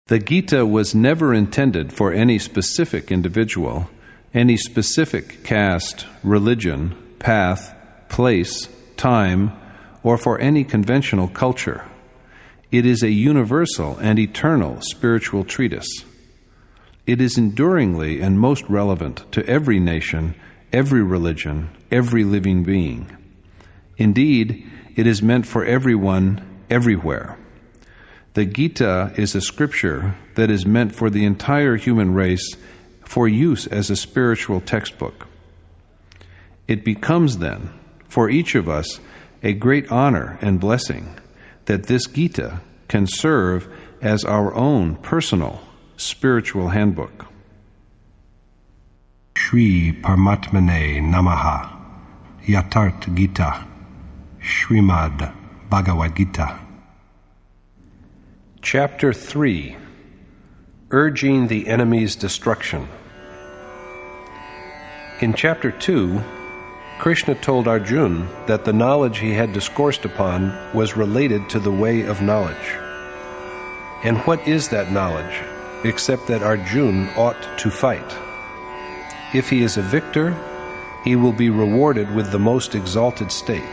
The Gita was never intended for any specific individual, any specific caste, religion, path, place, time, or for any conventional culture. It is a universal and eternal spiritual treatise. It is enduringly and most relevant to every nation, every religion, every living being. Indeed, it is meant for everyone, everywhere. The Gita is a scripture that is meant for the entire human race for use as a spiritual textbook. It becomes, then, for each of us, a great honor and blessing that this Gita can serve as our own personal spiritual handbook. Shri Paramatmane Namaha. Yatharth Gita. Srimad Bhagavad Gita. Chapter 3. Urging the Enemy's Destruction. In Chapter 2, Krishna told Arjuna that the knowledge he had discoursed upon was related to the way of knowledge. And what is that knowledge, except that Arjuna ought to fight? If he is a victor, he will be rewarded with the most exalted state,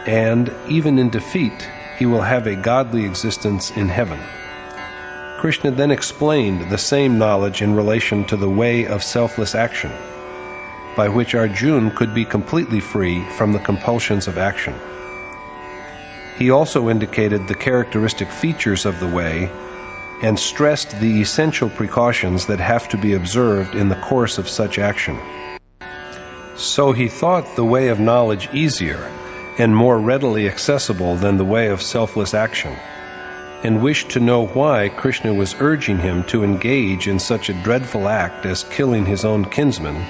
and even in defeat, he will have a godly existence in heaven. Krishna then explained the same knowledge in relation to the way of selfless action, by which Arjuna could be completely free from the compulsions of action. He also indicated the characteristic features of the way and stressed the essential precautions that have to be observed in the course of such action. So he thought the way of knowledge easier and more readily accessible than the way of selfless action, and wished to know why Krishna was urging him to engage in such a dreadful act as killing his own kinsman,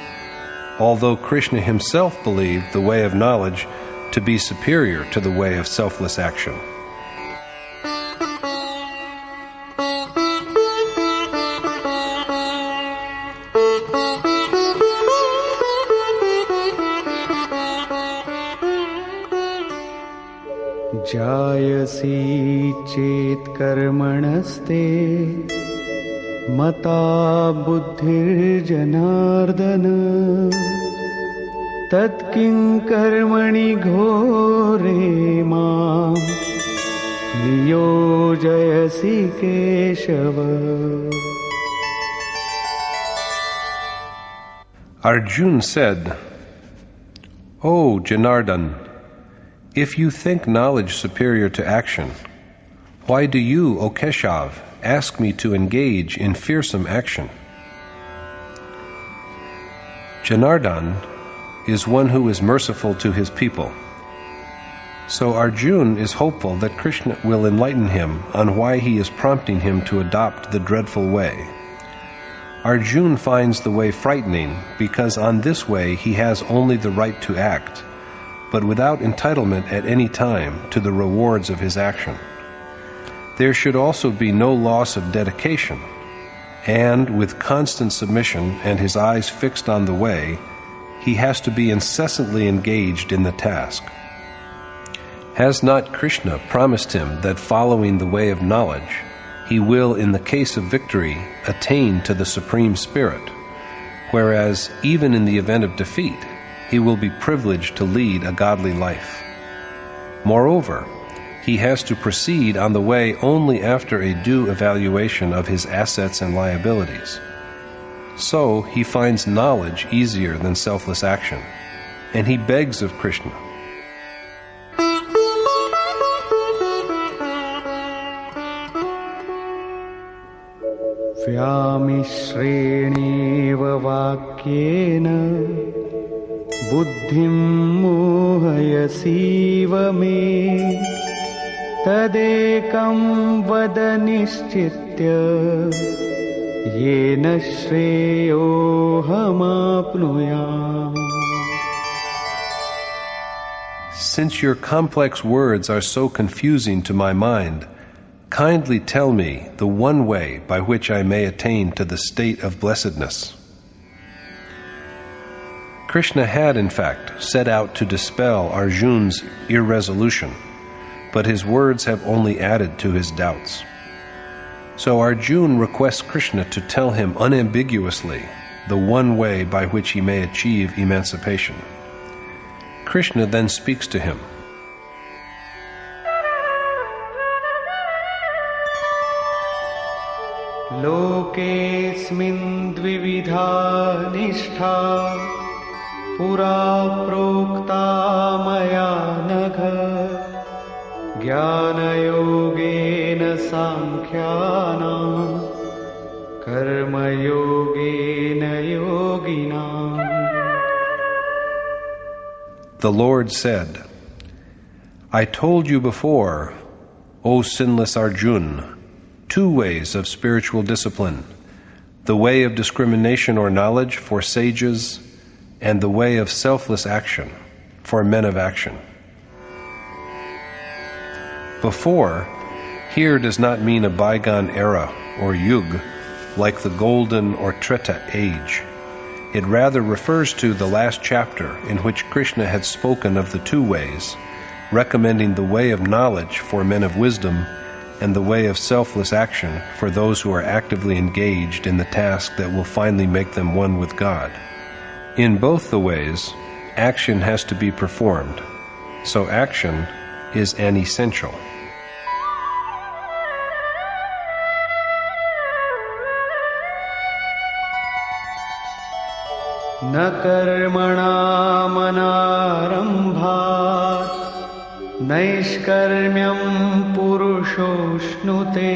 although Krishna himself believed the way of knowledge to be superior to the way of selfless action. जायसी चेत कर्मणस्ते मता बुद्धिर्जनार्दन तत्किं कर्मणि घोरे मां नियोजयसि Keshav. Arjuna said, "O Janardan, if you think knowledge superior to action, why do you, O Keshav, ask me to engage in fearsome action?" Janardan is one who is merciful to his people. So Arjuna is hopeful that Krishna will enlighten him on why he is prompting him to adopt the dreadful way. Arjuna finds the way frightening because on this way he has only the right to act, but without entitlement at any time to the rewards of his action. There should also be no loss of dedication, and with constant submission and his eyes fixed on the way, he has to be incessantly engaged in the task. Has not Krishna promised him that following the way of knowledge, he will, in the case of victory, attain to the Supreme Spirit, whereas even in the event of defeat, he will be privileged to lead a godly life. Moreover, he has to proceed on the way only after a due evaluation of his assets and liabilities. So he finds knowledge easier than selfless action, and he begs of Krishna. व्यामिश्रेणेव वाक्येन बुद्धिं मोहयसीव मे तदेकं वद निश्चित्य येन श्रेयोऽहमाप्नुयाम्. Since your complex words are so confusing to my mind, kindly tell me the one way by which I may attain to the state of blessedness. Krishna had, in fact, set out to dispel Arjuna's irresolution, but his words have only added to his doubts. So Arjuna requests Krishna to tell him unambiguously the one way by which he may achieve emancipation. Krishna then speaks to him. लोकेऽस्मिन् द्विविधा निष्ठा पुरा प्रोक्ता मया नघ ज्ञानयोगेन सांख्यानां कर्मयोगेन योगिनाम्. The Lord said, I told you before, O sinless Arjuna, 2 ways of spiritual discipline, the way of discrimination or knowledge for sages, and the way of selfless action for men of action. Before here does not mean a bygone era or yug, like the golden or Treta age. It rather refers to the last chapter in which Krishna had spoken of the 2 ways, recommending the way of knowledge for men of wisdom and the way of selfless action for those who are actively engaged in the task that will finally make them one with God. In both the ways, action has to be performed, so action is an essential. न कर्मणामनारम्भात् नैष्कर्म्यं पुरुषोऽश्नुते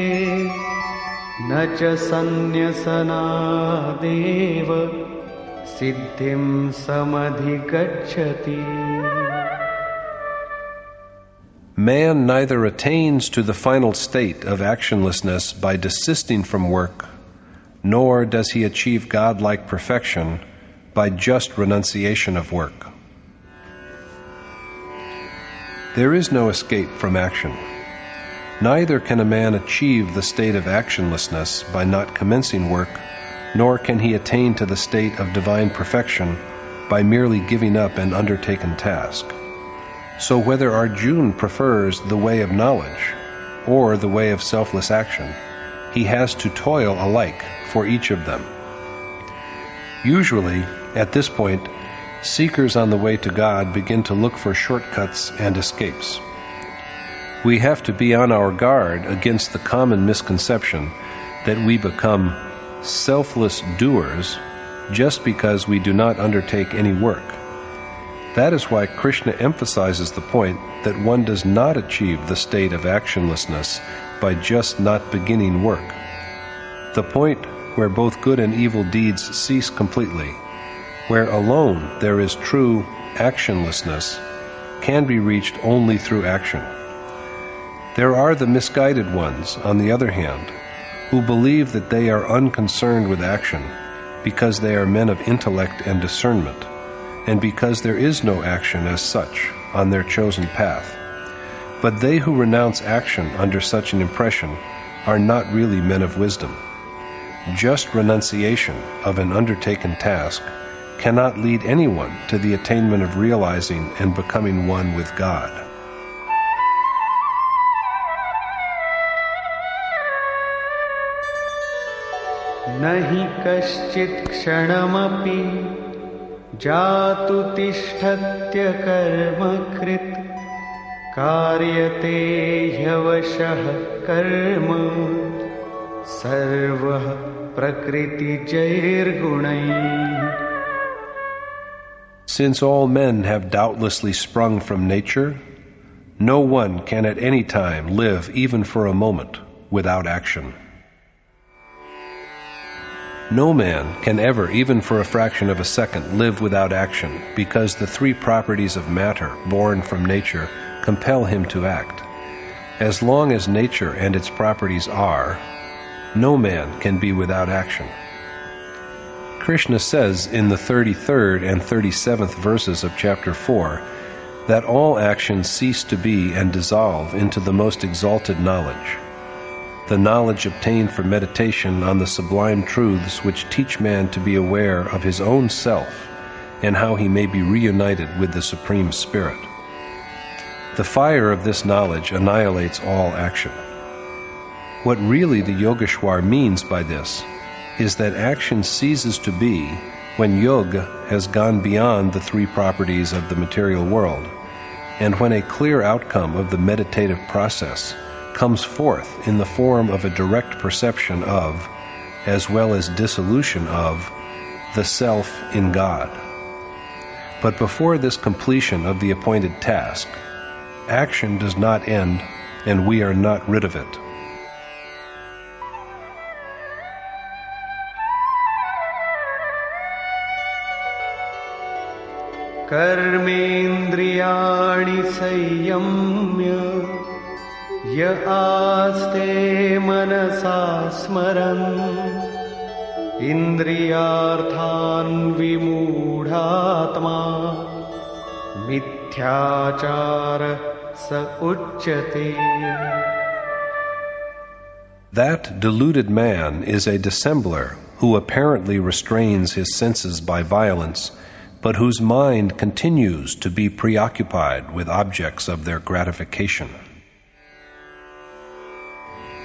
न च सन्न्यसनादेव सिद्धिं समधिगच्छति. Man neither attains to the final state of actionlessness by desisting from work, nor does he achieve godlike perfection by just renunciation of work. There is no escape from action. Neither can a man achieve the state of actionlessness by not commencing work, nor can he attain to the state of divine perfection by merely giving up an undertaken task. So whether Arjuna prefers the way of knowledge or the way of selfless action, he has to toil alike for each of them. Usually, at this point, seekers on the way to God begin to look for shortcuts and escapes. We have to be on our guard against the common misconception that we become selfless doers just because we do not undertake any work. That is why Krishna emphasizes the point that one does not achieve the state of actionlessness by just not beginning work. The point where both good and evil deeds cease completely, where alone there is true actionlessness, can be reached only through action. There are the misguided ones, on the other hand, who believe that they are unconcerned with action because they are men of intellect and discernment, and because there is no action as such on their chosen path. But they who renounce action under such an impression are not really men of wisdom. Just renunciation of an undertaken task cannot lead anyone to the attainment of realizing and becoming one with God. नहि कश्चित् क्षणमपि जातु तिष्ठत्य कर्मकृत् कार्यते ह्यवशः कर्म सर्वः प्रकृतिजैर्गुणैः. Since all men have doubtlessly sprung from nature, no one can at any time live even for a moment without action. No man can ever, even for a fraction of a second, live without action, because the 3 properties of matter born from nature compel him to act. As long as nature and its properties are, no man can be without action. Krishna says in the 33rd and 37th verses of chapter 4 that all actions cease to be and dissolve into the most exalted knowledge, the knowledge obtained from meditation on the sublime truths which teach man to be aware of his own self and how he may be reunited with the Supreme Spirit. The fire of this knowledge annihilates all action. What really the Yogeshwar means by this is that action ceases to be when yoga has gone beyond the three properties of the material world, and when a clear outcome of the meditative process comes forth in the form of a direct perception of, as well as dissolution of, the self in God. But before this completion of the appointed task, action does not end, and we are not rid of it. कर्मेन्द्रियाणि संयम्य य आस्ते मनसा स्मरन् इन्द्रियार्थान् विमूढात्मा मिथ्याचार स उच्यते. That deluded man is a dissembler who apparently restrains his senses by violence, but whose mind continues to be preoccupied with objects of their gratification.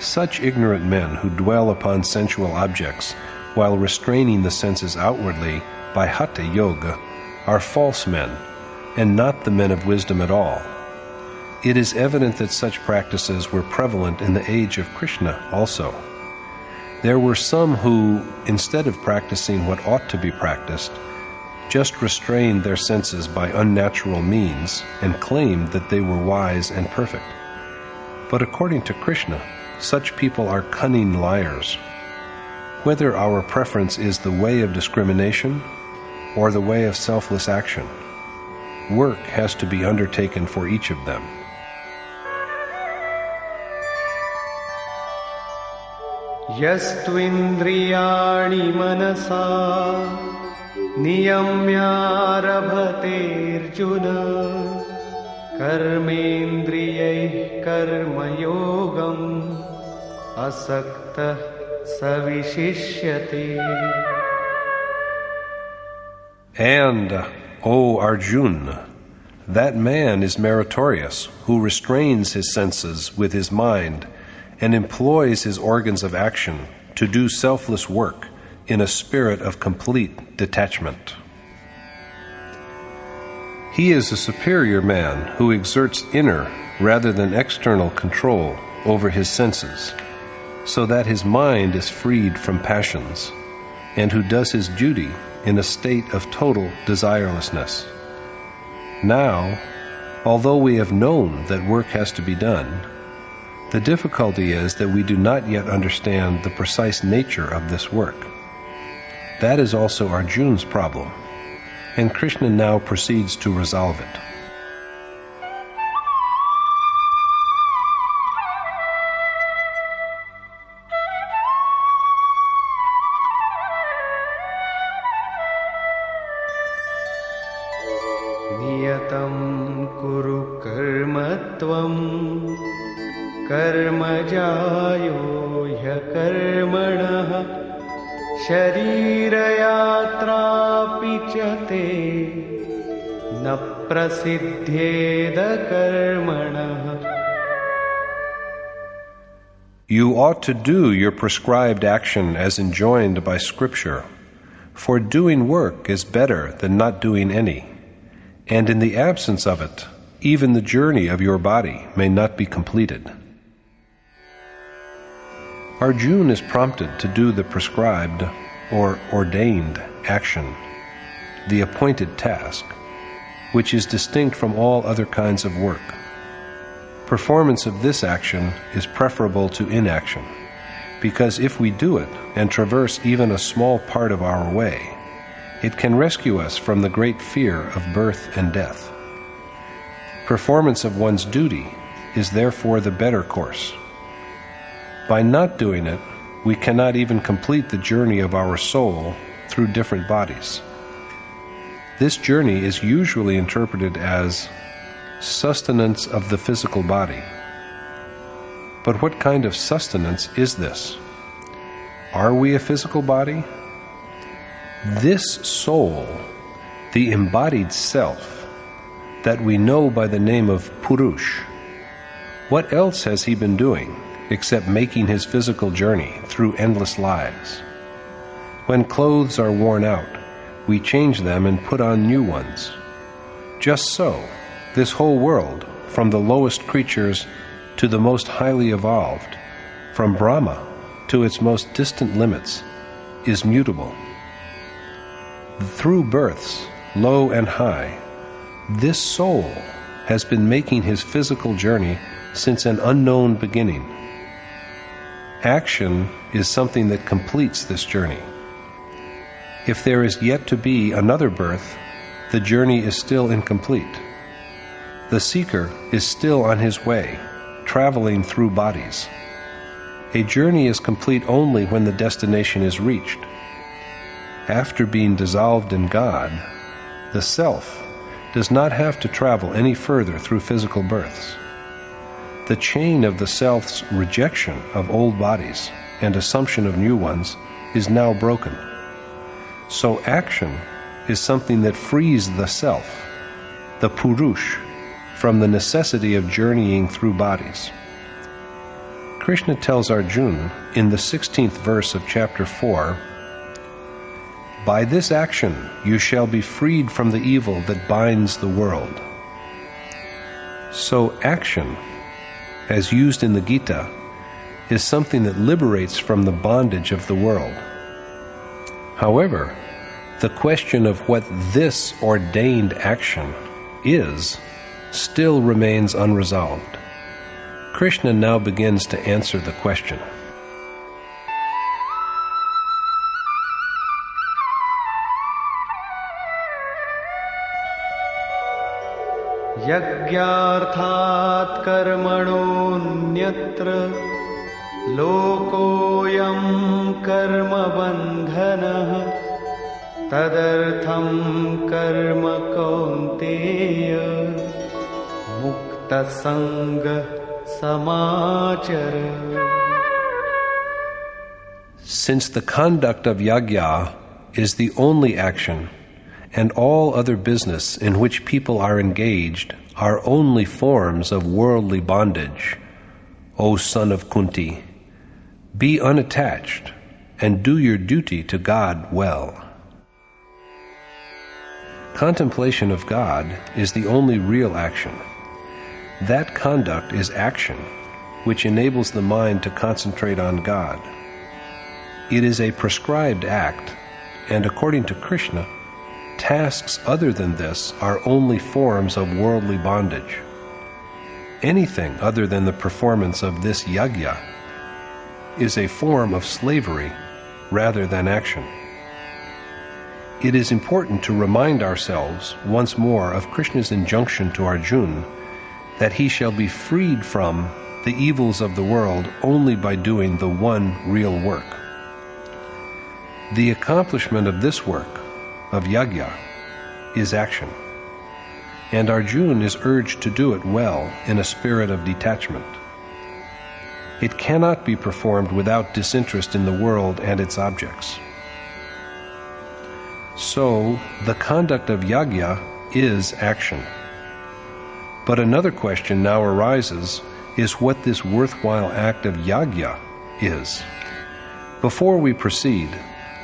Such ignorant men who dwell upon sensual objects while restraining the senses outwardly by Hatha Yoga are false men, and not the men of wisdom at all. It is evident that such practices were prevalent in the age of Krishna also. There were some who, instead of practicing what ought to be practiced, just restrained their senses by unnatural means and claimed that they were wise and perfect. But according to Krishna, such people are cunning liars. Whether our preference is the way of discrimination or the way of selfless action, work has to be undertaken for each of them. यस्त्विन्द्रियाणि मनसा नियम्यारभतेऽर्जुन कर्मेन्द्रियैः कर्मयोगम् असक्तः स विशिष्यते. And, O Arjuna, that man is meritorious who restrains his senses with his mind and employs his organs of action to do selfless work in a spirit of complete detachment. He is a superior man who exerts inner rather than external control over his senses, so that his mind is freed from passions, and who does his duty in a state of total desirelessness. Now, although we have known that work has to be done, the difficulty is that we do not yet understand the precise nature of this work. That is also Arjuna's problem, and Krishna now proceeds to resolve it. नियतं कुरु कर्म त्वं कर्मजायो ह्यकर्मणः शरीरयात्रापि च ते न प्रसिद्ध्येद कर्मणः. You ought to do your prescribed action as enjoined by Scripture, for doing work is better than not doing any, and in the absence of it, even the journey of your body may not be completed. Arjuna is prompted to do the prescribed or ordained action, the appointed task, which is distinct from all other kinds of work. Performance of this action is preferable to inaction, because if we do it and traverse even a small part of our way, it can rescue us from the great fear of birth and death. Performance of one's duty is therefore the better course. By not doing it, we cannot even complete the journey of our soul through different bodies. This journey is usually interpreted as sustenance of the physical body. But what kind of sustenance is this? Are we a physical body? This soul, the embodied self, that we know by the name of Purush, what else has he been doing except making his physical journey through endless lives. When clothes are worn out, we change them and put on new ones. Just so, this whole world, from the lowest creatures to the most highly evolved, from Brahma to its most distant limits, is mutable. Through births, low and high, this soul has been making his physical journey since an unknown beginning. Action is something that completes this journey. If there is yet to be another birth, the journey is still incomplete. The seeker is still on his way, traveling through bodies. A journey is complete only when the destination is reached. After being dissolved in God, the self does not have to travel any further through physical births. The chain of the self's rejection of old bodies and assumption of new ones is now broken. So action is something that frees the self, the Purush, from the necessity of journeying through bodies. Krishna tells Arjuna in the 16th verse of chapter 4, "By this action you shall be freed from the evil that binds the world." So action, as used in the Gita, is something that liberates from the bondage of the world. However, the question of what this ordained action is still remains unresolved. Krishna now begins to answer the question. यज्ञार्थात् कर्मणोऽन्यत्र लोकोऽयं कर्मबन्धनः तदर्थं कर्म कौन्तेय मुक्तसङ्गः समाचर. Since the conduct of yajna is the only action, and all other business in which people are engaged are only forms of worldly bondage, O son of Kunti, be unattached and do your duty to God well. Contemplation of God is the only real action. That conduct is action, which enables the mind to concentrate on God. It is a prescribed act, and according to Krishna, tasks other than this are only forms of worldly bondage. Anything other than the performance of this yajna is a form of slavery rather than action. It is important to remind ourselves once more of Krishna's injunction to Arjuna that he shall be freed from the evils of the world only by doing the one real work. The accomplishment of this work, of yajna, is action, and Arjuna is urged to do it well in a spirit of detachment. It cannot be performed without disinterest in the world and its objects. So, the conduct of yajna is action. But another question now arises is what this worthwhile act of yajna is. Before we proceed,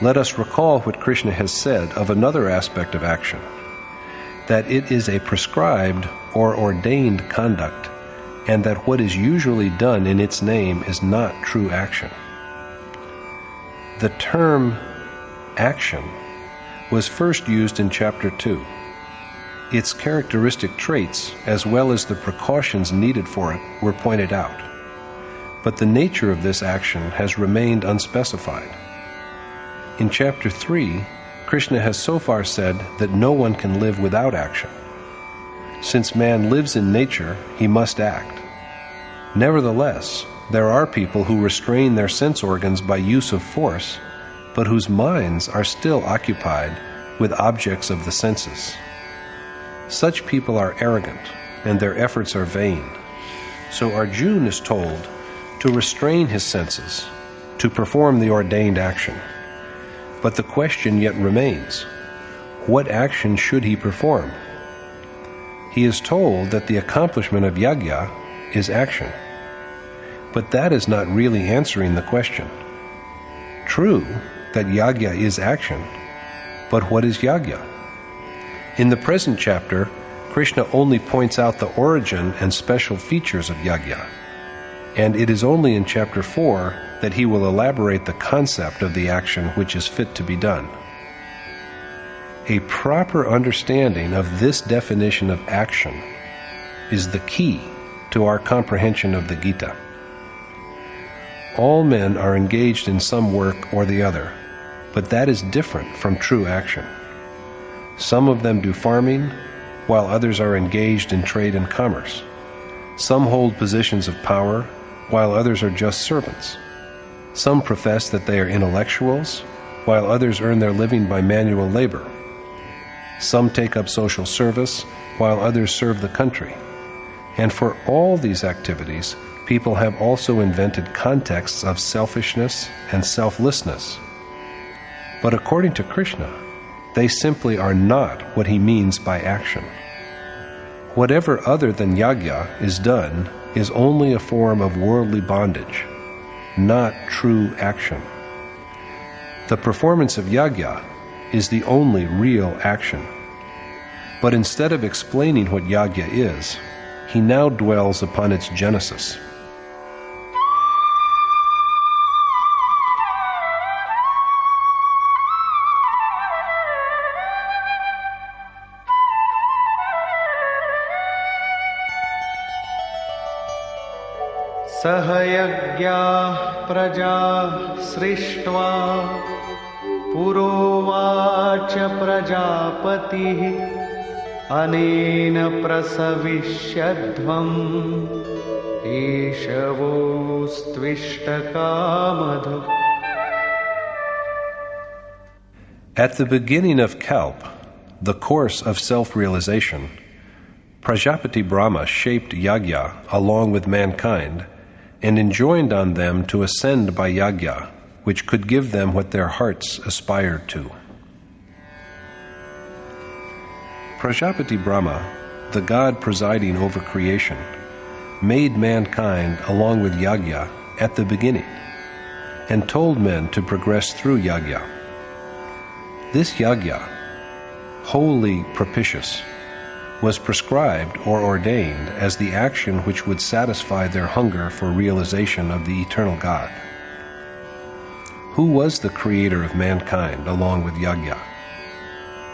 let us recall what Krishna has said of another aspect of action, that it is a prescribed or ordained conduct, and that what is usually done in its name is not true action. The term action was first used in chapter 2. Its characteristic traits, as well as the precautions needed for it, were pointed out. But the nature of this action has remained unspecified. In chapter 3, Krishna has so far said that no one can live without action. Since man lives in nature, he must act. Nevertheless, there are people who restrain their sense organs by use of force, but whose minds are still occupied with objects of the senses. Such people are arrogant, and their efforts are vain. So Arjuna is told to restrain his senses, to perform the ordained action. But the question yet remains, what action should he perform? He is told that the accomplishment of yajna is action. But that is not really answering the question. True that yagya is action, but what is yagya? In the present chapter, Krishna only points out the origin and special features of yagya, and it is only in chapter 4 that he will elaborate the concept of the action which is fit to be done. A proper understanding of this definition of action is the key to our comprehension of the Gita. All men are engaged in some work or the other, but that is different from true action. Some of them do farming, while others are engaged in trade and commerce. Some hold positions of power, while others are just servants. Some profess that they are intellectuals, while others earn their living by manual labor. Some take up social service, while others serve the country. And for all these activities, people have also invented contexts of selfishness and selflessness. But according to Krishna, they simply are not what he means by action. Whatever other than yagya is done is only a form of worldly bondage, not true action. The performance of yagya is the only real action. But instead of explaining what yagya is, he now dwells upon its genesis. सहयज्ञाः प्रजा सृष्ट्वा पुरोवाच प्रजापतिः अनेन प्रसविष्यध्वम् ईशवोस्त्विष्टकामधुक्. At the beginning of Kalp, the course of self-realization, Prajapati Brahma shaped yagya along with mankind and enjoined on them to ascend by yagya, which could give them what their hearts aspired to. Prajapati Brahma, the god presiding over creation, made mankind along with yagya at the beginning, and told men to progress through yagya. This yagya, wholly propitious, was prescribed or ordained as the action which would satisfy their hunger for realization of the eternal God. Who was the creator of mankind along with yagya?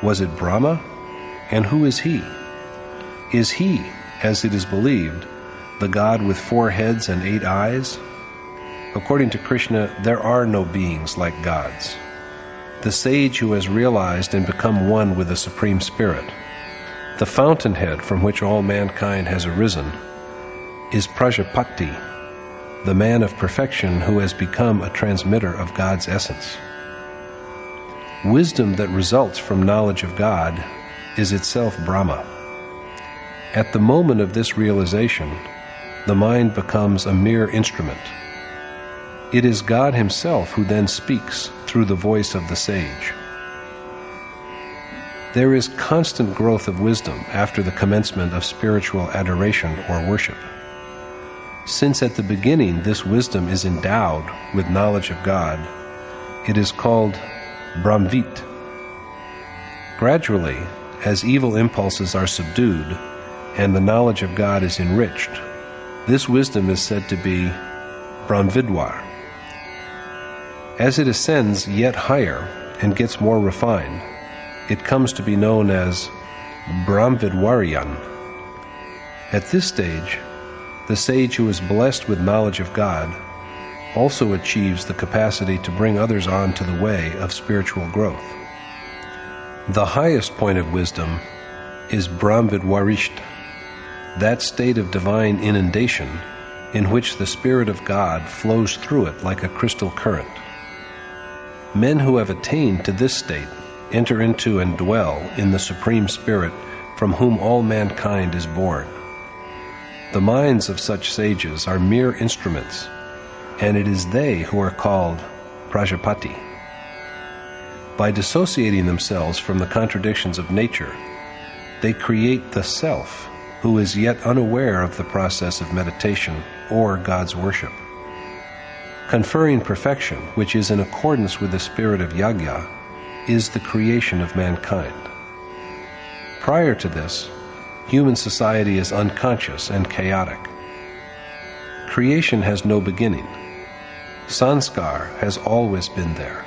Was it Brahma? And who is he? Is he, as it is believed, the God with 4 heads and 8 eyes? According to Krishna, there are no beings like gods. The sage who has realized and become one with the Supreme Spirit, the fountainhead from which all mankind has arisen, is Prajapati, the man of perfection who has become a transmitter of God's essence. Wisdom that results from knowledge of God is itself Brahma. At the moment of this realization, the mind becomes a mere instrument. It is God himself who then speaks through the voice of the sage. There is constant growth of wisdom after the commencement of spiritual adoration or worship. Since at the beginning this wisdom is endowed with knowledge of God, it is called Brahmvit. Gradually, as evil impulses are subdued and the knowledge of God is enriched, this wisdom is said to be Brahmvidwar. As it ascends yet higher and gets more refined, it comes to be known as Brahmvidwaryan. At this stage, the sage who is blessed with knowledge of God also achieves the capacity to bring others on to the way of spiritual growth. The highest point of wisdom is Brahmvidwarisht, that state of divine inundation in which the Spirit of God flows through it like a crystal current. Men who have attained to this state enter into and dwell in the Supreme Spirit from whom all mankind is born. The minds of such sages are mere instruments, and it is they who are called Prajapati. By dissociating themselves from the contradictions of nature, they create the self who is yet unaware of the process of meditation or God's worship. Conferring perfection, which is in accordance with the spirit of yagya, is the creation of mankind. Prior to this, human society is unconscious and chaotic. Creation has no beginning. Sanskar has always been there.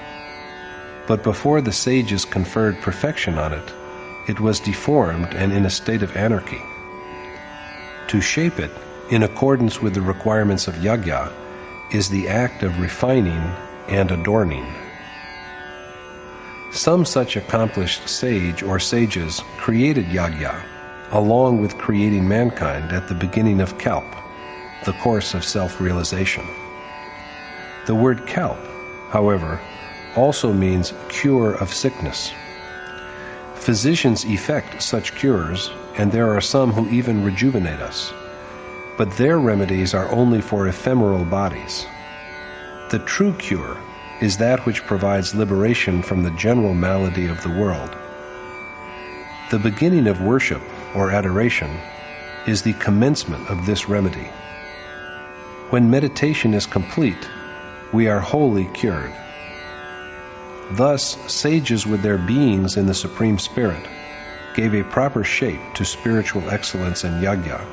But before the sages conferred perfection on it, it was deformed and in a state of anarchy. To shape it in accordance with the requirements of yagya is the act of refining and adorning. Some such accomplished sage or sages created yagya, along with creating mankind at the beginning of kalp, the course of self-realization. The word kalp, however, also means cure of sickness. Physicians effect such cures, and there are some who even rejuvenate us. But their remedies are only for ephemeral bodies. The true cure is that which provides liberation from the general malady of the world. The beginning of worship, or adoration, is the commencement of this remedy. When meditation is complete, we are wholly cured. Thus, sages with their beings in the Supreme Spirit gave a proper shape to spiritual excellence in yagya,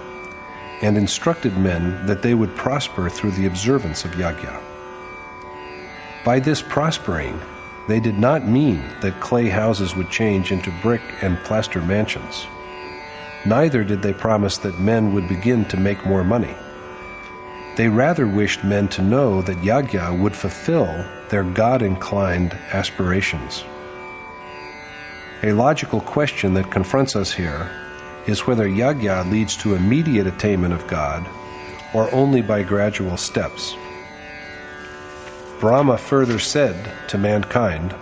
and instructed men that they would prosper through the observance of yagya. By this prospering, they did not mean that clay houses would change into brick and plaster mansions. Neither did they promise that men would begin to make more money. They rather wished men to know that yagya would fulfill their God-inclined aspirations. A logical question that confronts us here is whether yagya leads to immediate attainment of God or only by gradual steps. Brahma further said to mankind,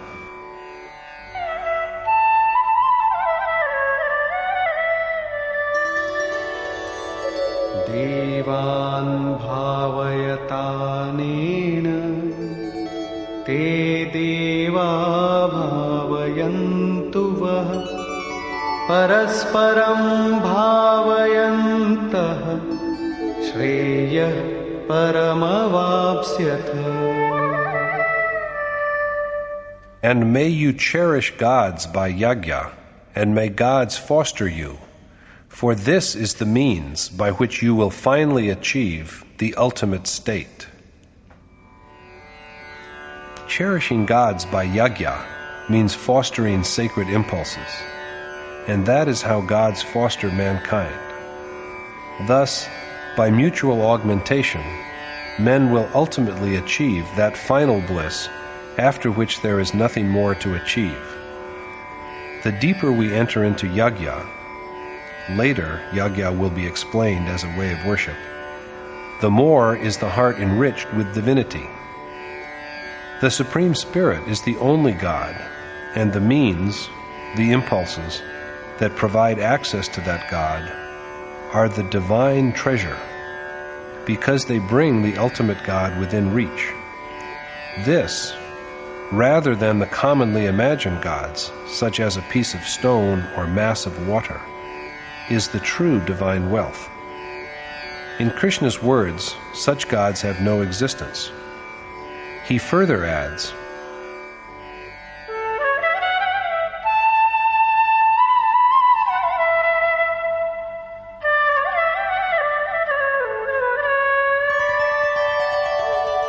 Devan bhavayatanena te deva bhavayantu vah parasparam bhavayantah shreyah paramavapsyatha. And may you cherish gods by yagya, and may gods foster you, for this is the means by which you will finally achieve the ultimate state. Cherishing gods by yagya means fostering sacred impulses, and that is how gods foster mankind. Thus, by mutual augmentation, men will ultimately achieve that final bliss after which there is nothing more to achieve. The deeper we enter into yagya, later yagya will be explained as a way of worship, the more is the heart enriched with divinity. The Supreme Spirit is the only God, and the means, the impulses, that provide access to that God are the divine treasure, because they bring the ultimate God within reach. This, rather than the commonly imagined gods, such as a piece of stone or mass of water, is the true divine wealth. In Krishna's words, such gods have no existence. He further adds,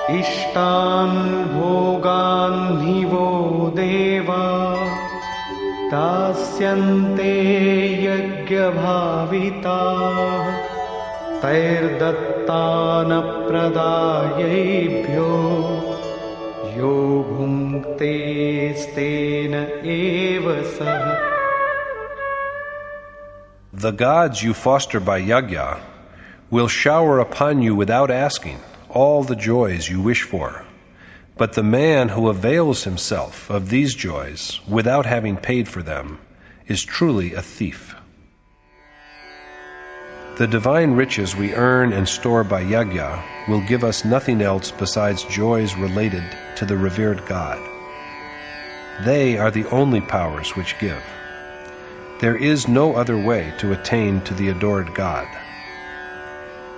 Ishtan bhogan nivo deva dasyante yagya bhavita tairdattana pradayebhyo yo bhunte stena eva sah. The gods you foster by yagya will shower upon you without asking all the joys you wish for. But the man who avails himself of these joys without having paid for them is truly a thief. The divine riches we earn and store by yagya will give us nothing else besides joys related to the revered God. They are the only powers which give. There is no other way to attain to the adored God.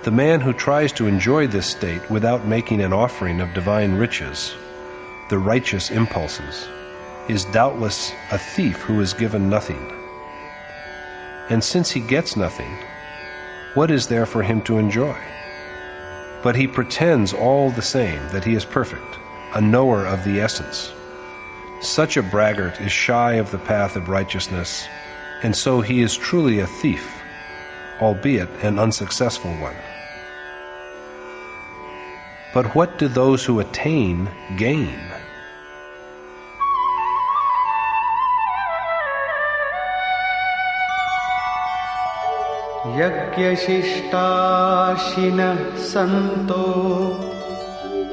The man who tries to enjoy this state without making an offering of divine riches, the righteous impulses, is doubtless a thief who is given nothing. And since he gets nothing, what is there for him to enjoy? But he pretends all the same that he is perfect, a knower of the essence. Such a braggart is shy of the path of righteousness, and so he is truly a thief, albeit an unsuccessful one. But what do those who attain gain? Yagyashishtashinah santo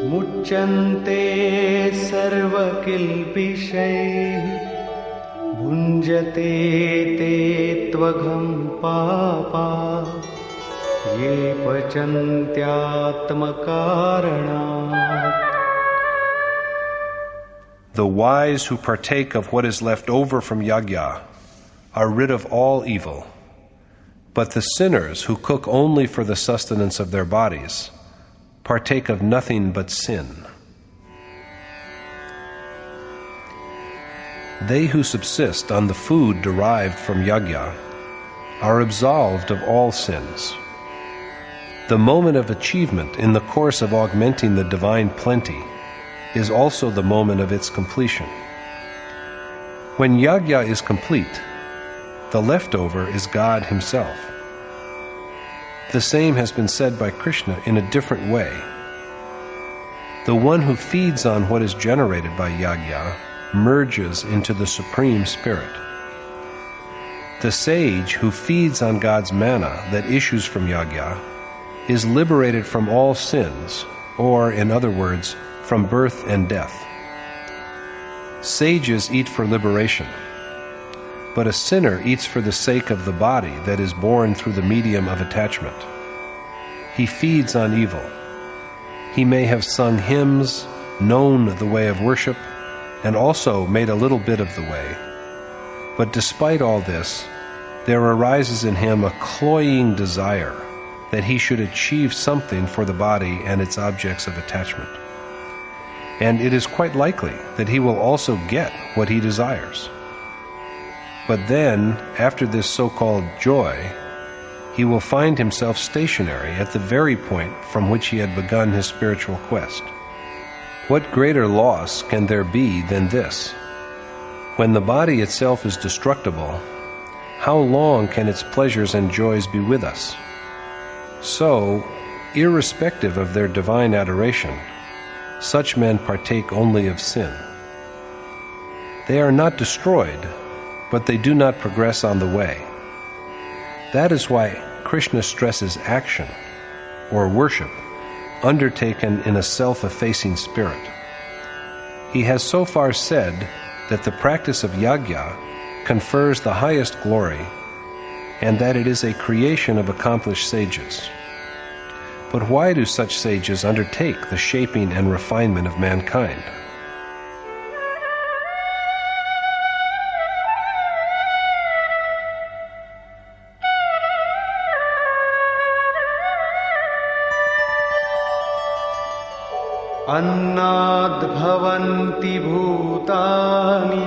muchyante sarvakilpishay Bhunjate te tvagam papa ye pachantyatmakaranat. The wise who partake of what is left over from yajna are rid of all evil, but the sinners who cook only for the sustenance of their bodies partake of nothing but sin. They who subsist on the food derived from yajna are absolved of all sins. The moment of achievement in the course of augmenting the divine plenty is also the moment of its completion. When yajna is complete, the leftover is God Himself. The same has been said by Krishna in a different way. The one who feeds on what is generated by yajna merges into the Supreme Spirit. The sage who feeds on God's manna that issues from yajna is liberated from all sins, or, in other words, from birth and death. Sages eat for liberation, but a sinner eats for the sake of the body that is born through the medium of attachment. He feeds on evil. He may have sung hymns, known the way of worship, and also made a little bit of the way. But despite all this, there arises in him a cloying desire that he should achieve something for the body and its objects of attachment. And it is quite likely that he will also get what he desires. But then, after this so-called joy, he will find himself stationary at the very point from which he had begun his spiritual quest. What greater loss can there be than this? When the body itself is destructible, how long can its pleasures and joys be with us? So, irrespective of their divine adoration, such men partake only of sin. They are not destroyed, but they do not progress on the way. That is why Krishna stresses action, or worship, undertaken in a self-effacing spirit. He has so far said that the practice of yajna confers the highest glory, and that it is a creation of accomplished sages. But why do such sages undertake the shaping and refinement of mankind? Annad bhavanti bhutani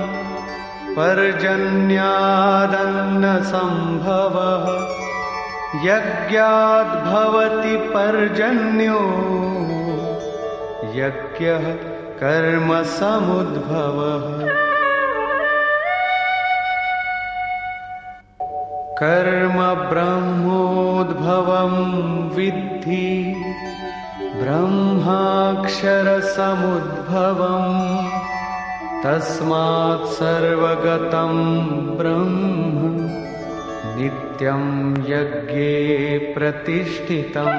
parjanyadanna sambhavah yagyad bhavati parjanyo yagyah karma samudbhavah karma brahmodbhavam vidhi Brahmakshara samudbhavam tasmat sarvagatam brahma nityam yagye pratishtitam.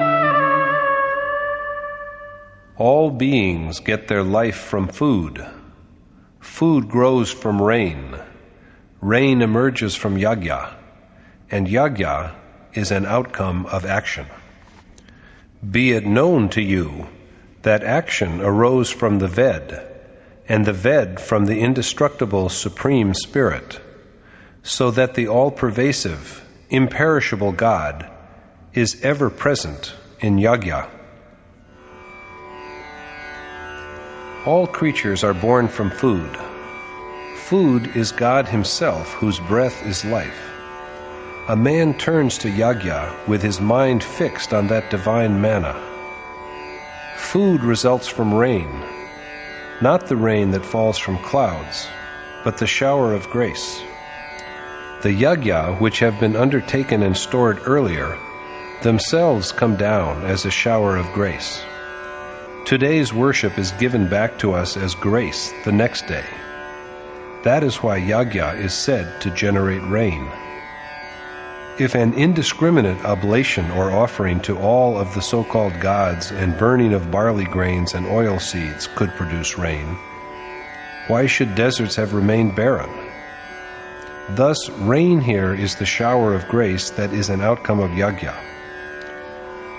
All beings get their life from food. Food grows from rain. Rain emerges from yajna, and yajna is an outcome of action. Be it known to you that action arose from the Ved, and the Ved from the indestructible Supreme Spirit, so that the all-pervasive, imperishable God is ever present in yagya. All creatures are born from food. Food is God Himself, whose breath is life. A man turns to yagya with his mind fixed on that divine manna. Food results from rain, not the rain that falls from clouds, but the shower of grace. The yagya, which have been undertaken and stored earlier, themselves come down as a shower of grace. Today's worship is given back to us as grace the next day. That is why yagya is said to generate rain. If an indiscriminate oblation or offering to all of the so-called gods and burning of barley grains and oil seeds could produce rain, why should deserts have remained barren? Thus, rain here is the shower of grace that is an outcome of yagya.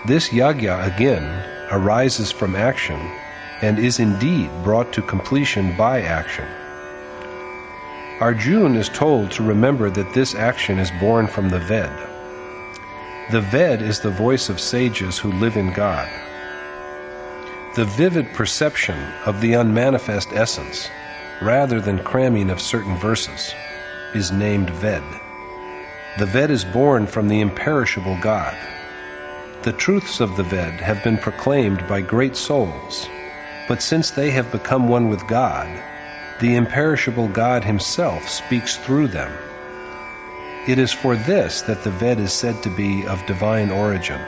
This yagya, again, arises from action and is indeed brought to completion by action. Arjuna is told to remember that this action is born from the Ved. The Ved is the voice of sages who live in God. The vivid perception of the unmanifest essence, rather than cramming of certain verses, is named Ved. The Ved is born from the imperishable God. The truths of the Ved have been proclaimed by great souls, but since they have become one with God, the imperishable God Himself speaks through them. It is for this that the Ved is said to be of divine origin.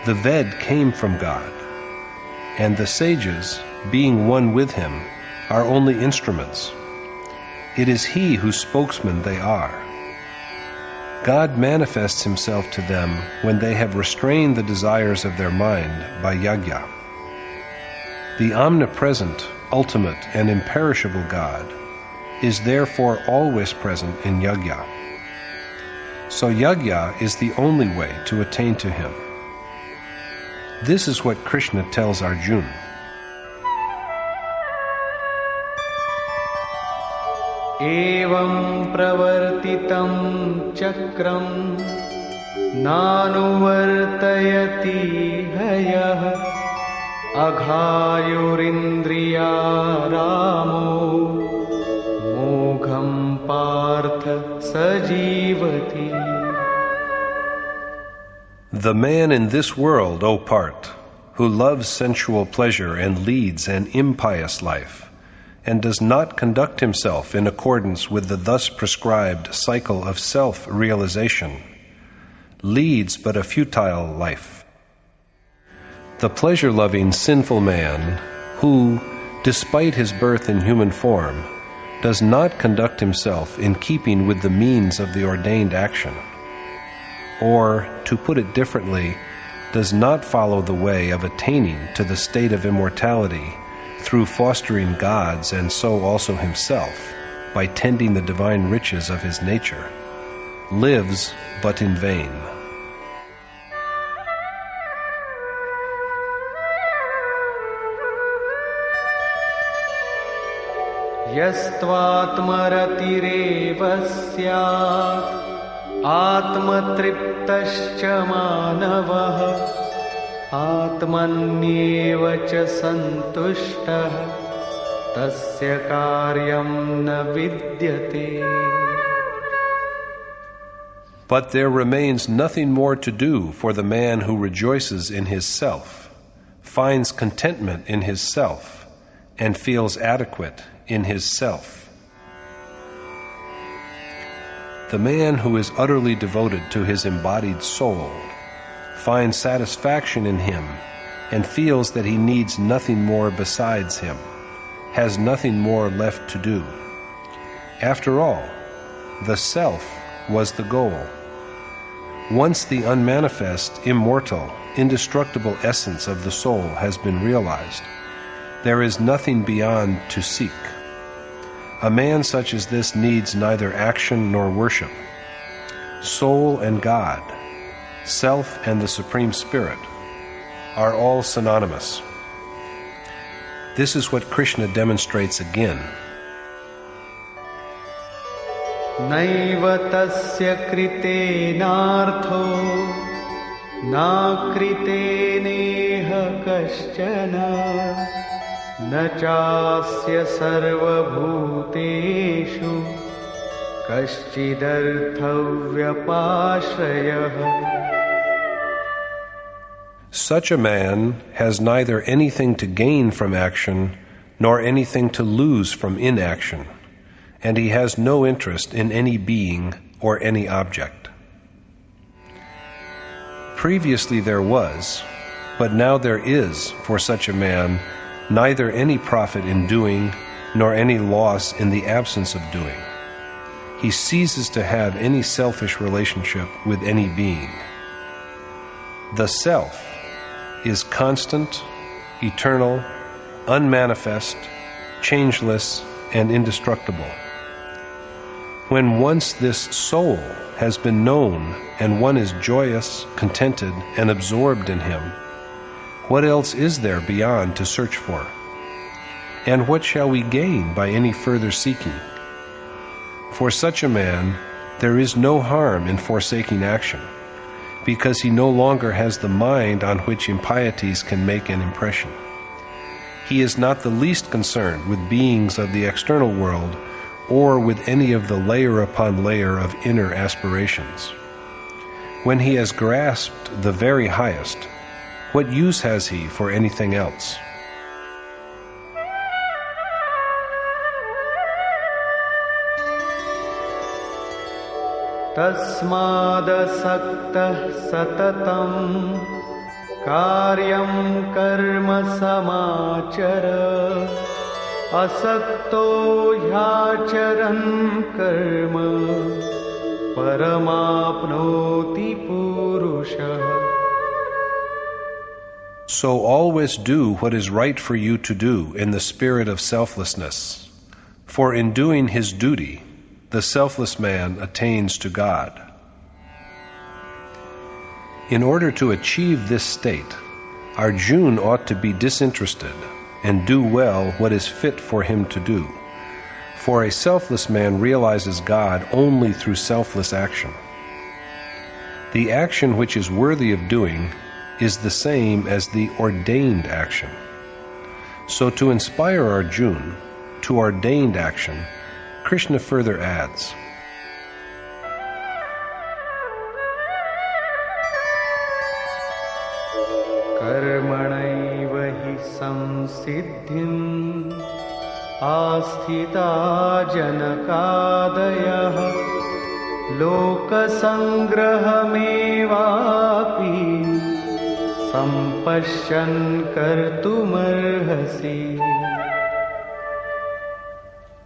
The Ved came from God, and the sages, being one with Him, are only instruments. It is He whose spokesman they are. God manifests Himself to them when they have restrained the desires of their mind by yagya. The omnipresent, ultimate, and imperishable God is therefore always present in yagya. So yagya is the only way to attain to Him. This is what Krishna tells Arjuna. Evam pravartitam chakram nanuvartayati hayah aghayurindriya ramo mogham partha sajivati. The man in this world, O Parth, who loves sensual pleasure and leads an impious life, and does not conduct himself in accordance with the thus prescribed cycle of self-realization, leads but a futile life. The pleasure-loving sinful man, who, despite his birth in human form, does not conduct himself in keeping with the means of the ordained action, or, to put it differently, does not follow the way of attaining to the state of immortality through fostering gods and so also himself by tending the divine riches of his nature, lives but in vain. Yastvatmaratireva syat atmatriptascha manavah atmanyeva cha santushtah tasya karyam na vidyate. But there remains nothing more to do for the man who rejoices in his self, finds contentment in his self, and feels adequate in his self. The man who is utterly devoted to his embodied soul finds satisfaction in him and feels that he needs nothing more besides him, has nothing more left to do. After all, the self was the goal. Once the unmanifest, immortal, indestructible essence of the soul has been realized, there is nothing beyond to seek. A man such as this needs neither action nor worship. Soul and God, self and the Supreme Spirit, are all synonymous. This is what Krishna demonstrates again. Naiva tasya kritenartho नाकृतेनेह कश्चन न चास्य सर्वभूतेषु कश्चिदर्थव्यपाश्रयः. Such a man has neither anything to gain from action nor anything to lose from inaction, and he has no interest in any being or any object. Previously there was, but now there is for such a man neither any profit in doing nor any loss in the absence of doing. He ceases to have any selfish relationship with any being. The self is constant, eternal, unmanifest, changeless, and indestructible. When once this soul has been known and one is joyous, contented, and absorbed in him, what else is there beyond to search for? And what shall we gain by any further seeking? For such a man, there is no harm in forsaking action, because he no longer has the mind on which impieties can make an impression. He is not the least concerned with beings of the external world or with any of the layer upon layer of inner aspirations. When he has grasped the very highest, what use has he for anything else? तस्मादसक्तः सततं कार्यं कर्म समाचर असक्तो ह्याचरन् कर्म परमाप्नोति पुरुषः. So always do what is right for you to do in the spirit of selflessness, for in doing his duty, the selfless man attains to God. In order to achieve this state, Arjuna ought to be disinterested and do well what is fit for him to do, for a selfless man realizes God only through selfless action. The action which is worthy of doing is the same as the ordained action. So to inspire Arjuna to ordained action, Krishna further adds, कर्मणैव हि संसिद्धिम् आस्थिता जनकादयः लोकसंग्रहमेवापि सम्पश्यन् कर्तुमर्हसि.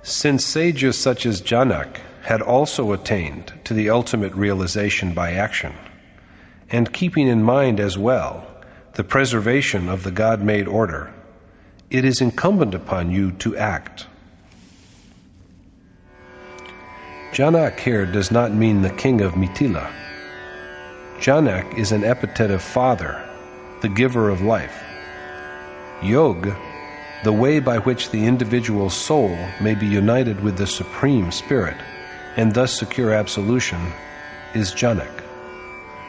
Since sages such as Janak had also attained to the ultimate realization by action, and keeping in mind as well the preservation of the God-made order, it is incumbent upon you to act. Janak here does not mean the king of Mithila. Janak is an epithet of father, the giver of life. Yog, the way by which the individual soul may be united with the Supreme Spirit and thus secure absolution, is Janak,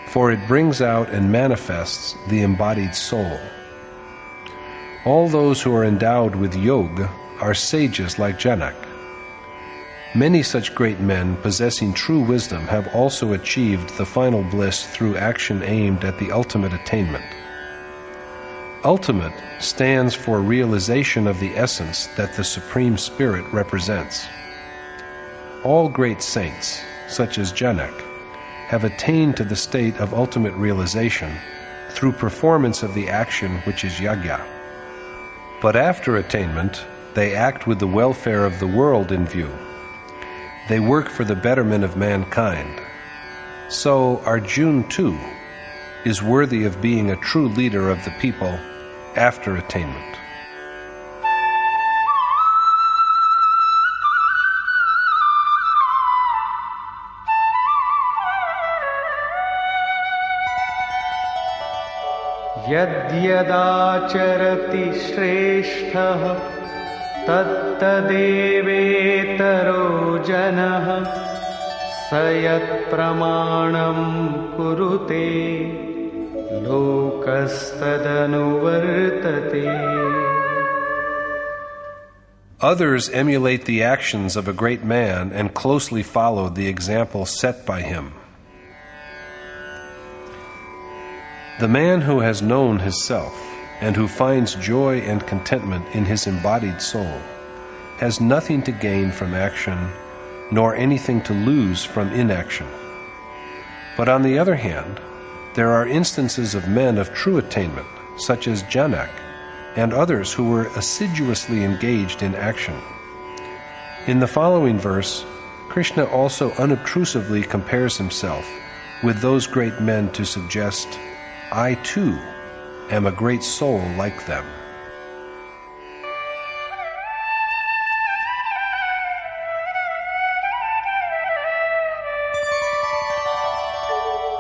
for it brings out and manifests the embodied soul. All those who are endowed with Yoga are sages like Janak. Many such great men possessing true wisdom have also achieved the final bliss through action aimed at the ultimate attainment. Ultimate stands for realization of the essence that the Supreme Spirit represents. All great saints, such as Janak, have attained to the state of ultimate realization through performance of the action which is yajna. But after attainment, they act with the welfare of the world in view. They work for the betterment of mankind. So Arjuna, too, is worthy of being a true leader of the people after attainment. यद्यदाचरति श्रेष्ठः तत्तदेवेतरो जनः स यत्प्रमाणं कुरुते lokastadanuvartate. Others emulate the actions of a great man and closely follow the example set by him. The man who has known his self and who finds joy and contentment in his embodied soul has nothing to gain from action, nor anything to lose from inaction. But on the other hand, there are instances of men of true attainment, such as Janak, and others who were assiduously engaged in action. In the following verse, Krishna also unobtrusively compares himself with those great men to suggest, I too am a great soul like them.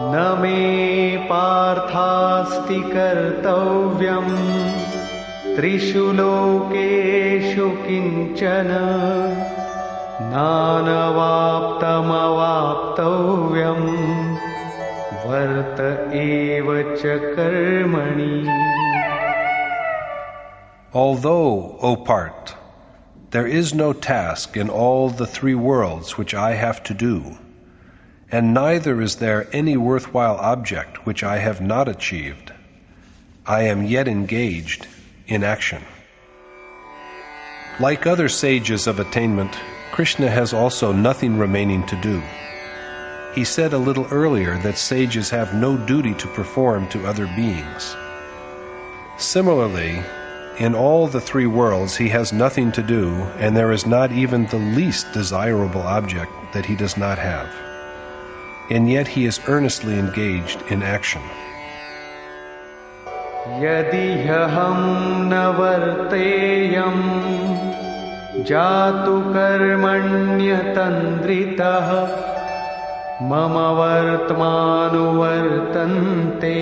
न मे पार्थास्ति कर्तव्यम् त्रिषु लोकेषु किञ्चन नानवाप्तमवाप्तव्यम् वर्त एव च कर्मणि. Although, O Part, there is no task in all the three worlds which I have to do, and neither is there any worthwhile object which I have not achieved, I am yet engaged in action. Like other sages of attainment, Krishna has also nothing remaining to do. He said a little earlier that sages have no duty to perform to other beings. Similarly, in all the three worlds he has nothing to do, and there is not even the least desirable object that he does not have. And yet he is earnestly engaged in action. यदि ह्यहं न वर्तेयं जातु कर्मण्यतन्द्रितः मम वर्त्मानुवर्तन्ते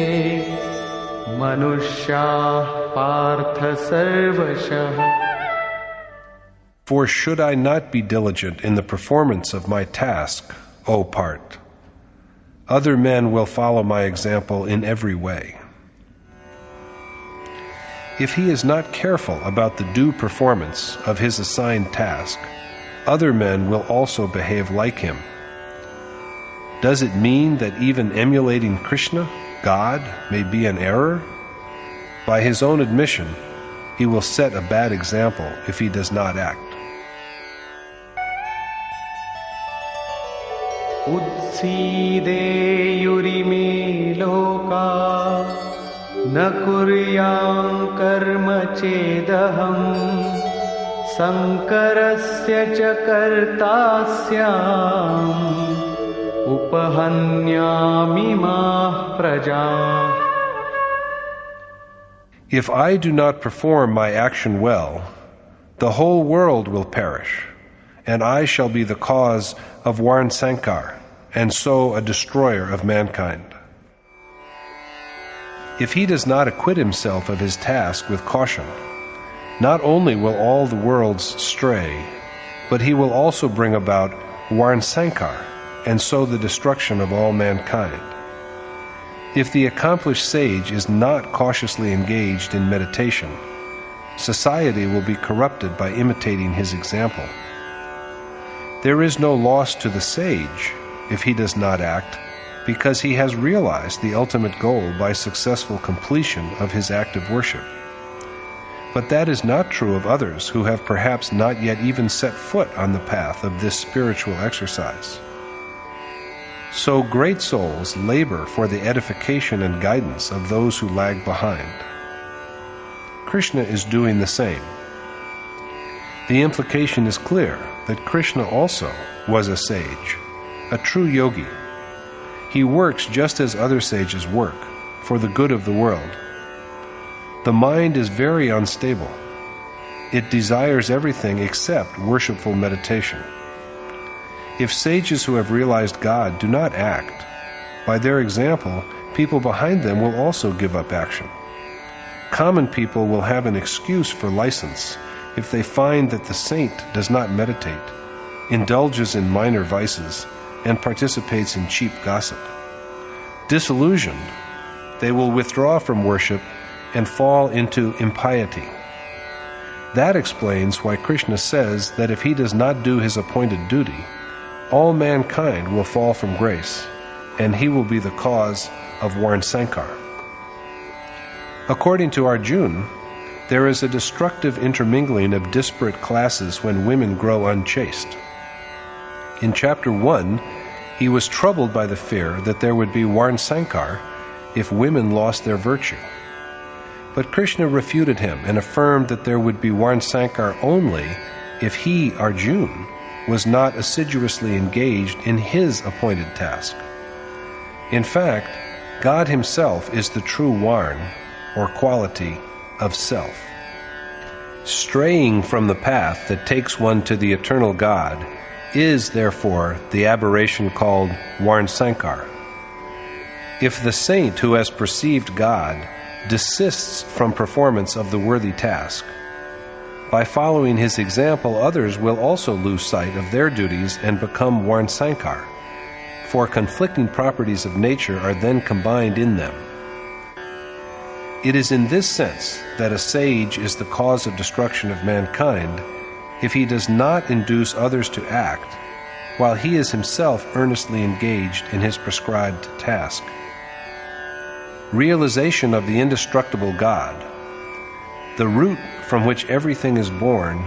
मनुष्याः पार्थ सर्वशः. For should I not be diligent in the performance of my task, O Part, other men will follow my example in every way. If he is not careful about the due performance of his assigned task, other men will also behave like him. Does it mean that even emulating Krishna, God, may be an error? By his own admission, he will set a bad example if he does not act. उत्सीदेयुरिमे लोका न कुर्यां कर्म चेदहम् संकरस्य च कर्ता स्याम् उपहन्यामिमाः प्रजाः. If I do not perform my action well, the whole world will perish, and I shall be the cause of Varn Sankar, and so a destroyer of mankind. If he does not acquit himself of his task with caution, not only will all the worlds stray, but he will also bring about Varn Sankar, and so the destruction of all mankind. If the accomplished sage is not cautiously engaged in meditation, society will be corrupted by imitating his example. There is no loss to the sage if he does not act, because he has realized the ultimate goal by successful completion of his active worship. But that is not true of others who have perhaps not yet even set foot on the path of this spiritual exercise. So great souls labor for the edification and guidance of those who lag behind. Krishna is doing the same. The implication is clear that Krishna also was a sage, a true yogi. He works just as other sages work, for the good of the world. The mind is very unstable. It desires everything except worshipful meditation. If sages who have realized God do not act, by their example, people behind them will also give up action. Common people will have an excuse for license if they find that the saint does not meditate, indulges in minor vices, and participates in cheap gossip. Disillusioned, they will withdraw from worship and fall into impiety. That explains why Krishna says that if he does not do his appointed duty, all mankind will fall from grace, and he will be the cause of Varnasankar. According to Arjuna, there is a destructive intermingling of disparate classes when women grow unchaste. In Chapter 1, he was troubled by the fear that there would be Varnasankar if women lost their virtue. But Krishna refuted him and affirmed that there would be Varnasankar only if he, Arjuna, was not assiduously engaged in his appointed task. In fact, God himself is the true Varna, or quality, of self. Straying from the path that takes one to the eternal God is, therefore, the aberration called Varnasankar. If the saint who has perceived God desists from performance of the worthy task, by following his example, others will also lose sight of their duties and become Varnasankar, for conflicting properties of nature are then combined in them. It is in this sense that a sage is the cause of destruction of mankind if he does not induce others to act, while he is himself earnestly engaged in his prescribed task. Realization of the indestructible God, the root from which everything is born,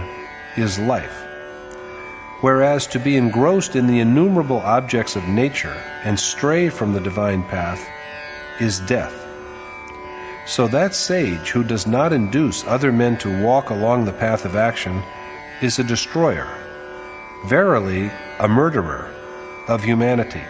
is life, whereas to be engrossed in the innumerable objects of nature and stray from the divine path is death. So that sage who does not induce other men to walk along the path of action is a destroyer, verily a murderer of humanity.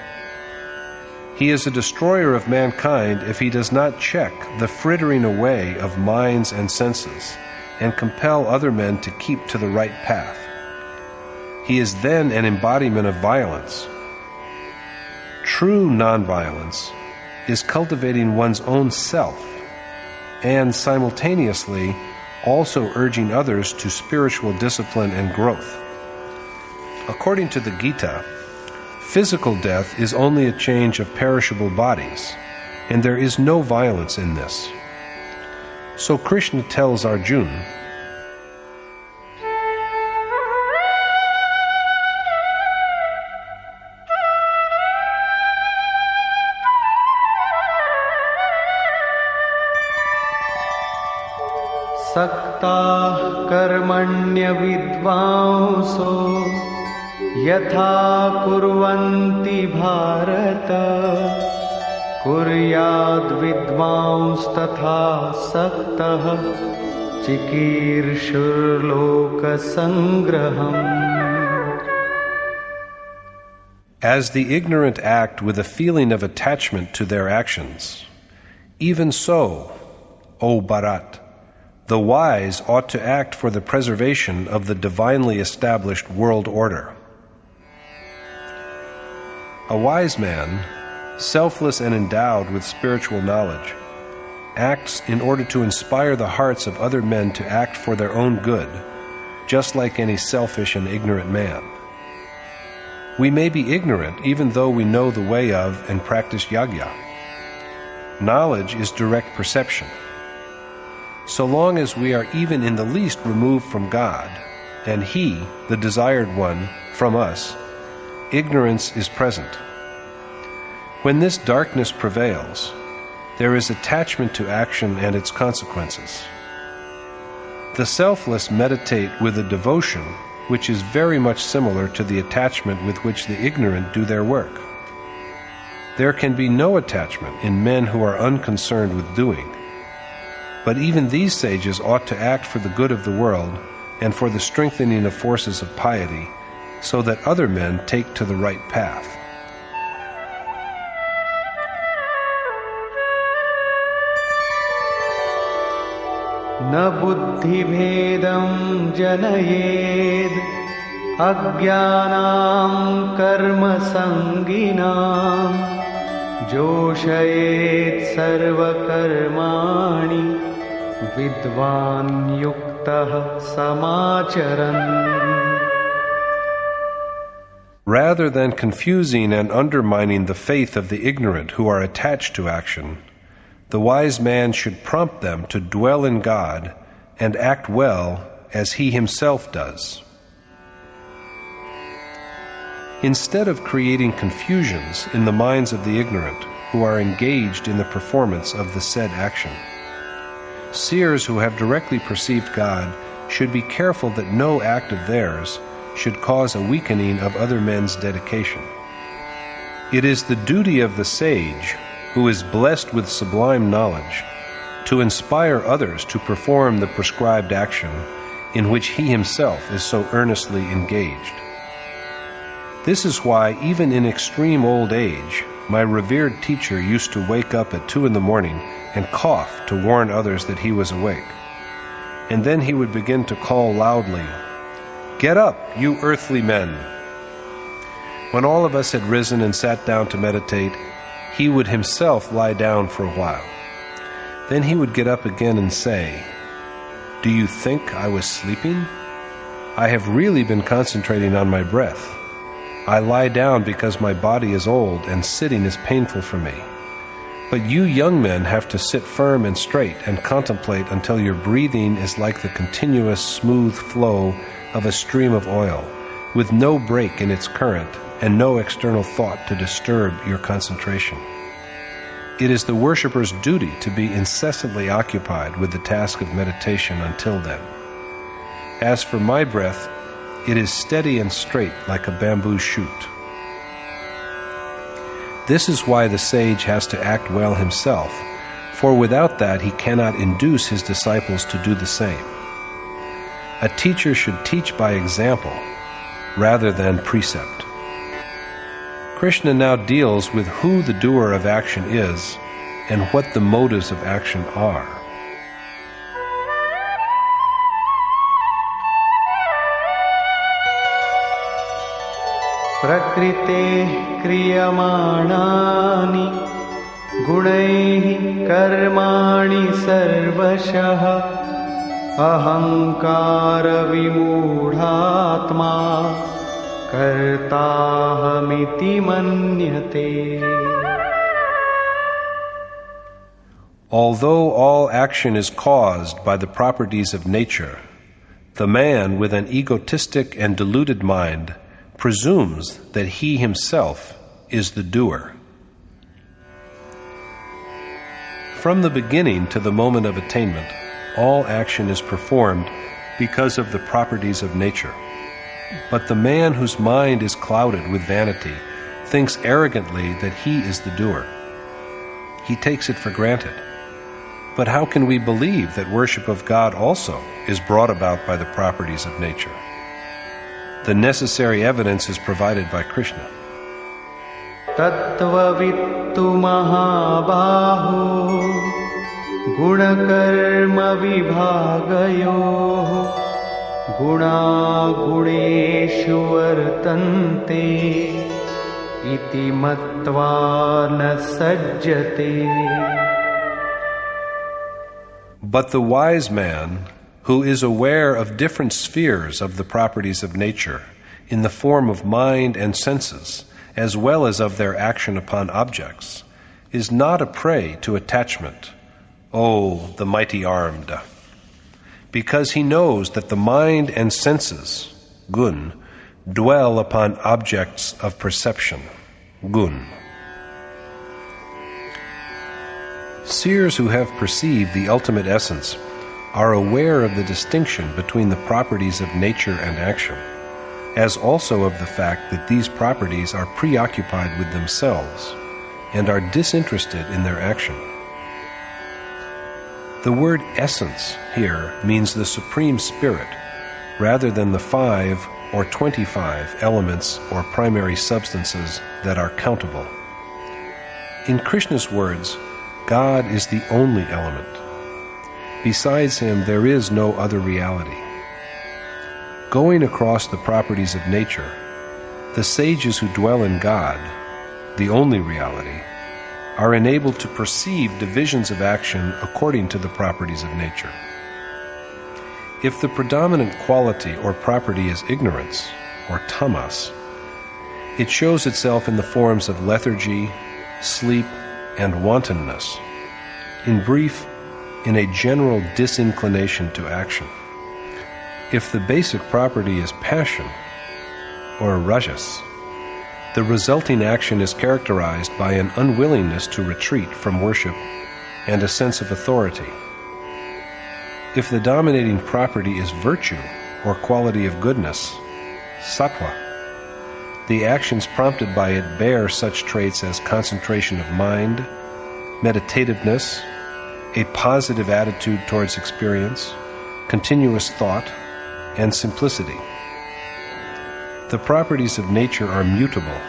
He is a destroyer of mankind if he does not check the frittering away of minds and senses and compel other men to keep to the right path. He is then an embodiment of violence. True nonviolence is cultivating one's own self and simultaneously also urging others to spiritual discipline and growth. According to the Gita, physical death is only a change of perishable bodies, and there is no violence in this. So Krishna tells Arjuna, Sakta karmanya vidvanso yatha kurvanti bharata kuryad vidvans tatha saktah chikirshur loka sangraham. As the ignorant act with a feeling of attachment to their actions, even so, O Bharat, the wise ought to act for the preservation of the divinely established world order. A wise man, selfless and endowed with spiritual knowledge, acts in order to inspire the hearts of other men to act for their own good, just like any selfish and ignorant man. We may be ignorant even though we know the way of and practice yajna. Knowledge is direct perception. So long as we are even in the least removed from God, and He, the desired one, from us, ignorance is present. When this darkness prevails, there is attachment to action and its consequences. The selfless meditate with a devotion which is very much similar to the attachment with which the ignorant do their work. There can be no attachment in men who are unconcerned with doing. But even these sages ought to act for the good of the world and for the strengthening of forces of piety, so that other men take to the right path. Na buddhi bhedam janayed ajnanam karma sanginam joshayet sarva karmani vidvan yuktah samacharan. Rather than confusing and undermining the faith of the ignorant who are attached to action, The wise man should prompt them to dwell in God and act well as he himself does. Instead of creating confusions in the minds of the ignorant who are engaged in the performance of the said action, seers who have directly perceived God should be careful that no act of theirs should cause a weakening of other men's dedication. It is the duty of the sage, who is blessed with sublime knowledge, to inspire others to perform the prescribed action in which he himself is so earnestly engaged. This is why, even in extreme old age, my revered teacher used to wake up at 2 a.m. and cough to warn others that he was awake. And then he would begin to call loudly, "Get up, you earthly men!" When all of us had risen and sat down to meditate, he would himself lie down for a while. Then he would get up again and say, "Do you think I was sleeping? I have really been concentrating on my breath. I lie down because my body is old and sitting is painful for me. But you young men have to sit firm and straight and contemplate until your breathing is like the continuous smooth flow of a stream of oil, with no break in its current and no external thought to disturb your concentration. It is the worshipper's duty to be incessantly occupied with the task of meditation until then. As for my breath, it is steady and straight like a bamboo shoot." This is why the sage has to act well himself, for without that he cannot induce his disciples to do the same. A teacher should teach by example rather than precept. Krishna now deals with who the doer of action is and what the motives of action are. प्रकृतेः क्रियमाणानि गुणैः कर्माणि सर्वशः अहङ्कारविमूढात्मा कर्ताहमिति मन्यते. Although all action is caused by the properties of nature, the man with an egotistic and deluded mind presumes that he himself is the doer. From the beginning to the moment of attainment, all action is performed because of the properties of nature. But the man whose mind is clouded with vanity thinks arrogantly that he is the doer. He takes it for granted. But how can we believe that worship of God also is brought about by the properties of nature? The necessary evidence is provided by Krishna. तत्त्ववित्तु महाबाहो गुणकर्म विभागयोः गुणागुणेषु वर्तन्ते इति मत्वा न सज्जते. But the wise man, who is aware of different spheres of the properties of nature in the form of mind and senses, as well as of their action upon objects, is not a prey to attachment, oh, the mighty-armed, because he knows that the mind and senses, gun, dwell upon objects of perception, gun. Seers who have perceived the ultimate essence are aware of the distinction between the properties of nature and action, as also of the fact that these properties are preoccupied with themselves and are disinterested in their action. The word essence here means the Supreme Spirit, rather than the 5 or 25 elements or primary substances that are countable. In Krishna's words, God is the only element. Besides him, there is no other reality. Going across the properties of nature, the sages who dwell in God, the only reality, are enabled to perceive divisions of action according to the properties of nature. If the predominant quality or property is ignorance, or tamas, it shows itself in the forms of lethargy, sleep, and wantonness. In brief, in a general disinclination to action. If the basic property is passion, or rajas, the resulting action is characterized by an unwillingness to retreat from worship and a sense of authority. If the dominating property is virtue or quality of goodness, sattva, the actions prompted by it bear such traits as concentration of mind, meditativeness, a positive attitude towards experience, continuous thought, and simplicity. The properties of nature are mutable,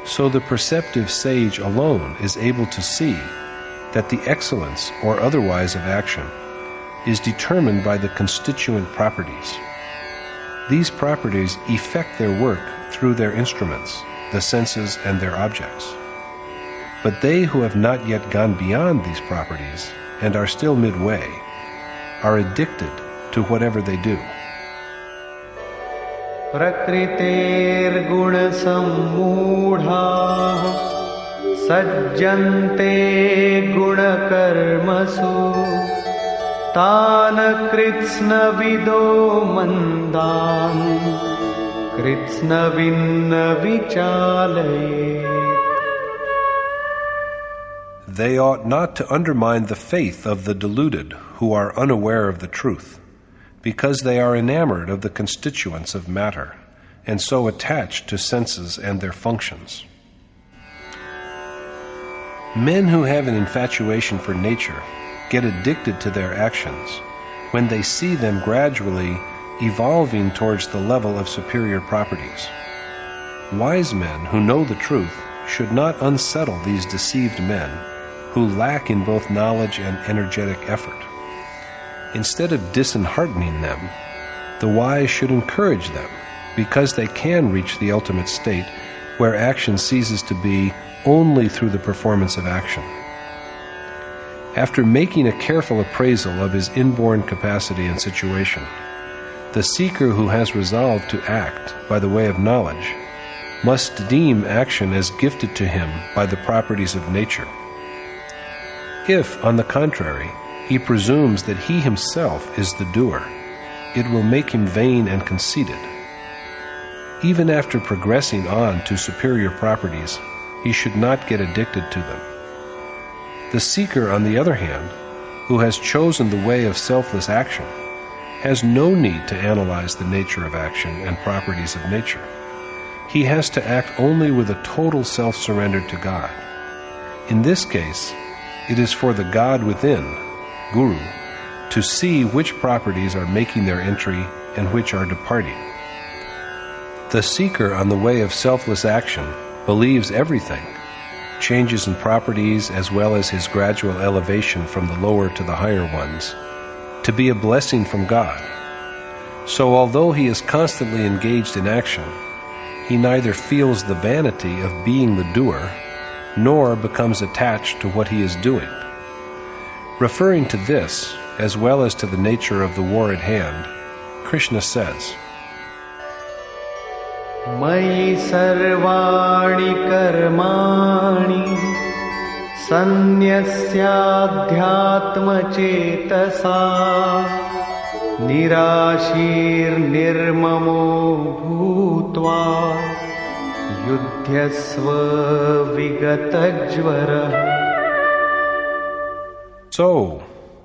so the perceptive sage alone is able to see that the excellence or otherwise of action is determined by the constituent properties. These properties effect their work through their instruments, the senses and their objects. But they who have not yet gone beyond these properties and are still midway are addicted to whatever they do. प्रकृतेर्गुणसम्मूढाः सज्जन्ते गुणकर्मसु तान् कृत्स्नविदो मन्दान् कृत्स्नविन्न विचालयेत्. They ought not to undermine the faith of the deluded who are unaware of the truth, because they are enamored of the constituents of matter, and so attached to senses and their functions. Men who have an infatuation for nature get addicted to their actions when they see them gradually evolving towards the level of superior properties. Wise men who know the truth should not unsettle these deceived men who lack in both knowledge and energetic effort. Instead of disheartening them, the wise should encourage them, because they can reach the ultimate state where action ceases to be only through the performance of action. After making a careful appraisal of his inborn capacity and situation, the seeker who has resolved to act by the way of knowledge must deem action as gifted to him by the properties of nature. If, on the contrary, he presumes that he himself is the doer, it will make him vain and conceited. Even after progressing on to superior properties, he should not get addicted to them. The seeker, on the other hand, who has chosen the way of selfless action, has no need to analyze the nature of action and properties of nature. He has to act only with a total self-surrender to God. In this case, it is for the God within, Guru, to see which properties are making their entry and which are departing. The seeker on the way of selfless action believes everything, changes in properties as well as his gradual elevation from the lower to the higher ones, to be a blessing from God. So although he is constantly engaged in action, he neither feels the vanity of being the doer, nor becomes attached to what he is doing. Referring to this, as well as to the nature of the war at hand, Krishna says, मयि सर्वाणि कर्माणि सन्न्यस्याध्यात्मचेतसा निराशीर्निर्ममो भूत्वा युध्यस्व विगतज्वरः. So,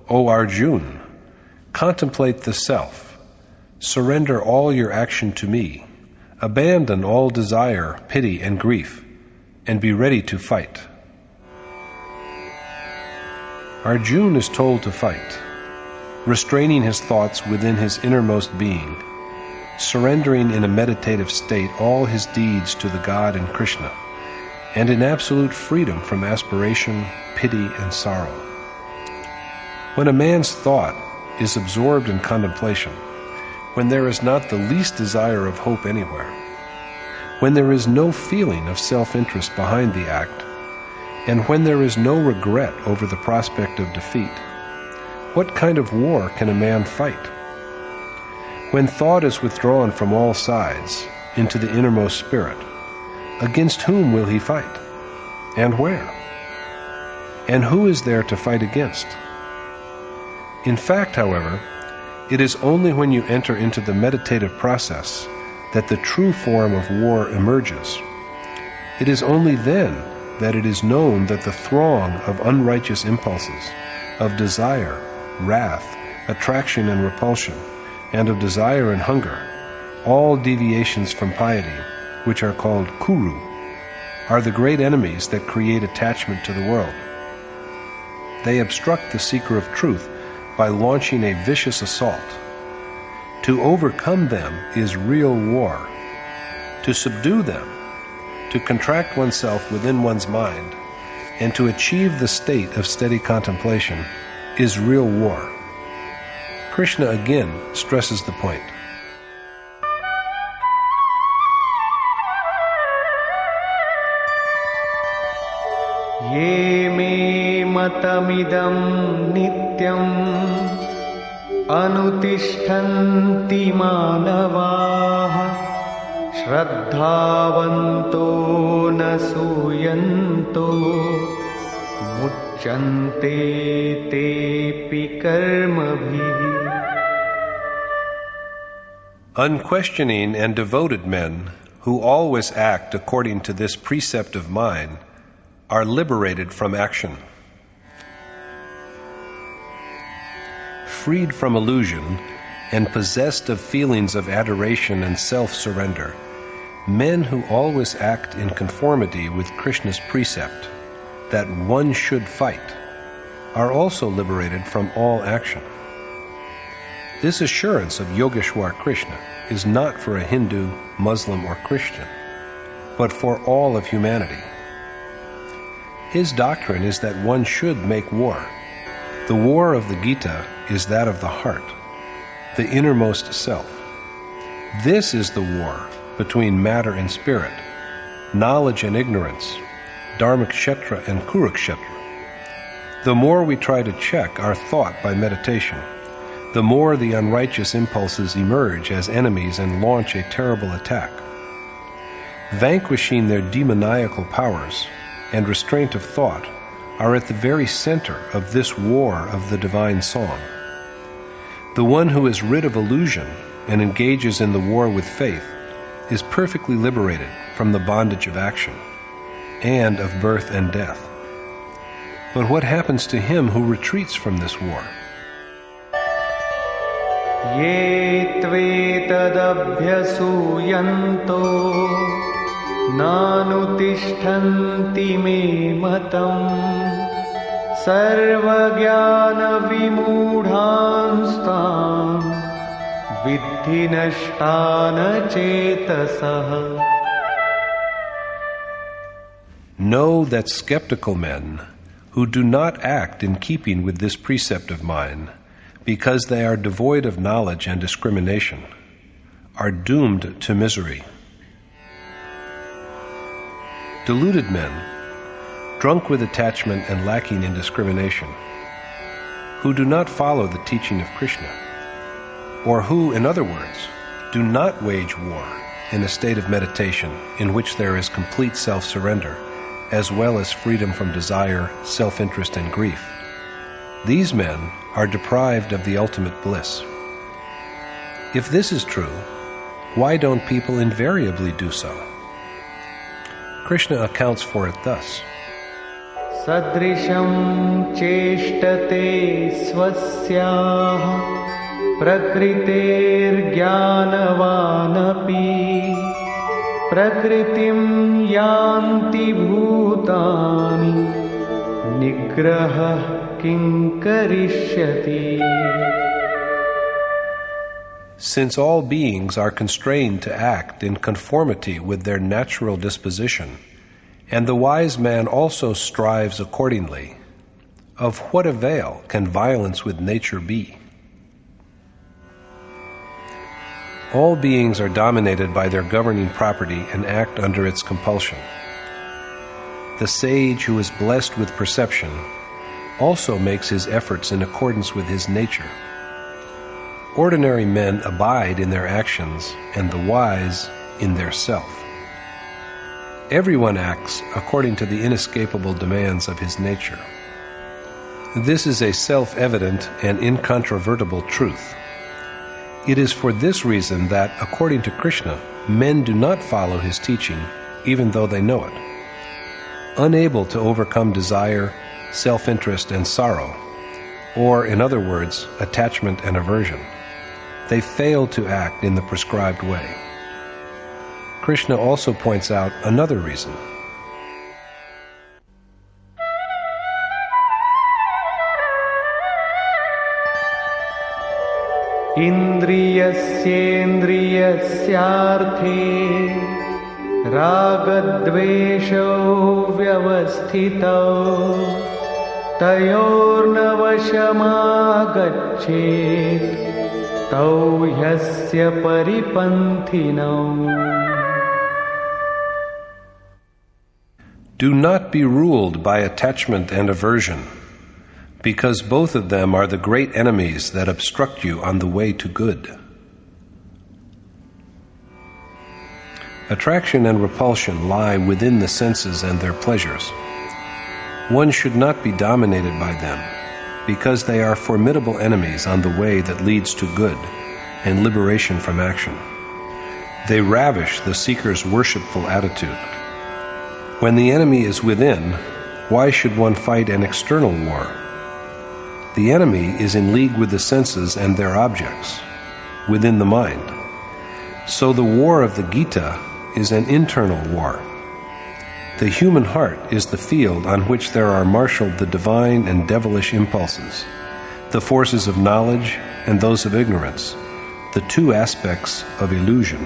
O Arjun, contemplate the self, surrender all your action to me, abandon all desire, pity, and grief, and be ready to fight. Arjun is told to fight, restraining his thoughts within his innermost being, surrendering in a meditative state all his deeds to the God and Krishna, and in absolute freedom from aspiration, pity, and sorrow. When a man's thought is absorbed in contemplation, when there is not the least desire of hope anywhere, when there is no feeling of self-interest behind the act, and when there is no regret over the prospect of defeat, what kind of war can a man fight? When thought is withdrawn from all sides into the innermost spirit, against whom will he fight? And where? And who is there to fight against? In fact, however, it is only when you enter into the meditative process that the true form of war emerges. It is only then that it is known that the throng of unrighteous impulses, of desire, wrath, attraction and repulsion, and of desire and hunger, all deviations from piety, which are called kuru, are the great enemies that create attachment to the world. They obstruct the seeker of truth by launching a vicious assault. To overcome them is real war. To subdue them, to contract oneself within one's mind, and to achieve the state of steady contemplation is real war. Krishna again stresses the point. Ye me matamidam nityam anutishtanti manavaha shraddhavanto nasuyanto mucchante tepi karmabhi. Unquestioning and devoted men who always act according to this precept of mine are liberated from action. Freed from illusion and possessed of feelings of adoration and self-surrender, men who always act in conformity with Krishna's precept that one should fight are also liberated from all action. This assurance of Yogeshwar Krishna is not for a Hindu, Muslim, or Christian, but for all of humanity. His doctrine is that one should make war. The war of the Gita is that of the heart, the innermost self. This is the war between matter and spirit, knowledge and ignorance, Dharmakshetra and Kurukshetra. The more we try to check our thought by meditation, the more the unrighteous impulses emerge as enemies and launch a terrible attack. Vanquishing their demoniacal powers and restraint of thought are at the very center of this war of the divine song. The one who is rid of illusion and engages in the war with faith is perfectly liberated from the bondage of action and of birth and death. But what happens to him who retreats from this war? Ye tvetadabhyasuyanto nanutishtanti me matam sarvagyana vimudhanstam viddhi nashtana chetasaha. Know that skeptical men who do not act in keeping with this precept of mine, because they are devoid of knowledge and discrimination, are doomed to misery. Deluded men, drunk with attachment and lacking in discrimination, who do not follow the teaching of Krishna, or who, in other words, do not wage war in a state of meditation in which there is complete self-surrender, as well as freedom from desire, self-interest, and grief. These men are deprived of the ultimate bliss. If this is true, why don't people invariably do so? Krishna accounts for it thus. Sadrisham cheshtate swasyah prakriter jnanavanapi prakritim yanti bhutani nigraha kinkarishyati. Since all beings are constrained to act in conformity with their natural disposition, and the wise man also strives accordingly, of what avail can violence with nature be? All beings are dominated by their governing property and act under its compulsion. The sage who is blessed with perception also makes his efforts in accordance with his nature. Ordinary men abide in their actions, and the wise in their self. Everyone acts according to the inescapable demands of his nature. This is a self-evident and incontrovertible truth. It is for this reason that, according to Krishna, men do not follow his teaching, even though they know it. Unable to overcome desire, self-interest, and sorrow, or, in other words, attachment and aversion, they fail to act in the prescribed way. Krishna also points out another reason. Indriyasyendrasyarthe ragadvesho vyavasthito tayornavashamagachet tau yasya paripanthinau. Do not be ruled by attachment and aversion, because both of them are the great enemies that obstruct you on the way to good. Attraction and repulsion lie within the senses and their pleasures. One should not be dominated by them, because they are formidable enemies on the way that leads to good and liberation from action. They ravish the seeker's worshipful attitude. When the enemy is within, why should one fight an external war? The enemy is in league with the senses and their objects, within the mind. So the war of the Gita is an internal war. The human heart is the field on which there are marshaled the divine and devilish impulses, the forces of knowledge and those of ignorance, the two aspects of illusion.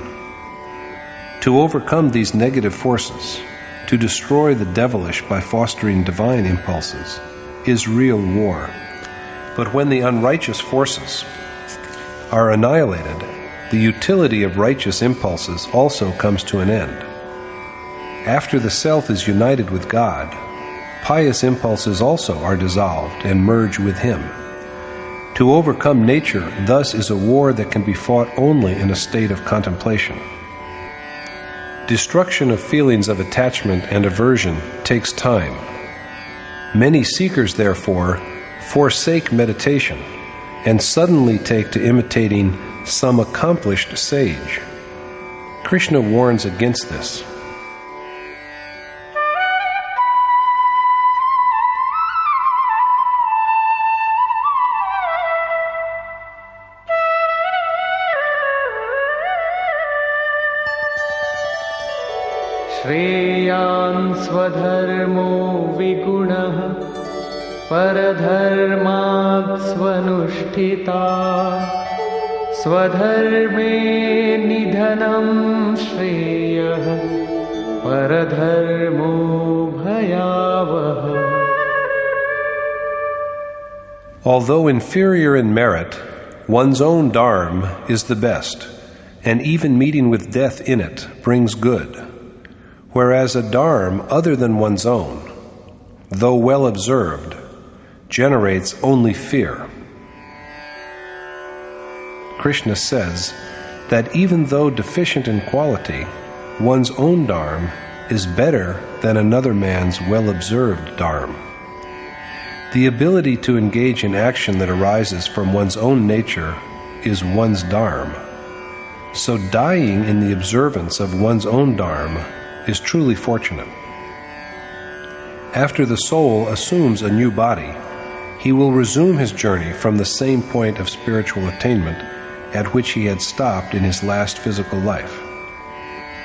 To overcome these negative forces, to destroy the devilish by fostering divine impulses, is real war. But when the unrighteous forces are annihilated, the utility of righteous impulses also comes to an end. After the self is united with God, pious impulses also are dissolved and merge with Him. To overcome nature thus is a war that can be fought only in a state of contemplation. Destruction of feelings of attachment and aversion takes time. Many seekers, therefore, forsake meditation and suddenly take to imitating some accomplished sage. Krishna warns against this. Shreyan swadharmo vigunah paradharmat svanushtita swadharme nidhanam shreyah paradharmo bhayavah. Although inferior in merit, one's own dharma is the best, and even meeting with death in it brings good, whereas a dharma other than one's own, though well observed, generates only fear. Krishna says that even though deficient in quality, one's own dharma is better than another man's well-observed dharma. The ability to engage in action that arises from one's own nature is one's dharma. So dying in the observance of one's own dharma is truly fortunate. After the soul assumes a new body, he will resume his journey from the same point of spiritual attainment at which he had stopped in his last physical life.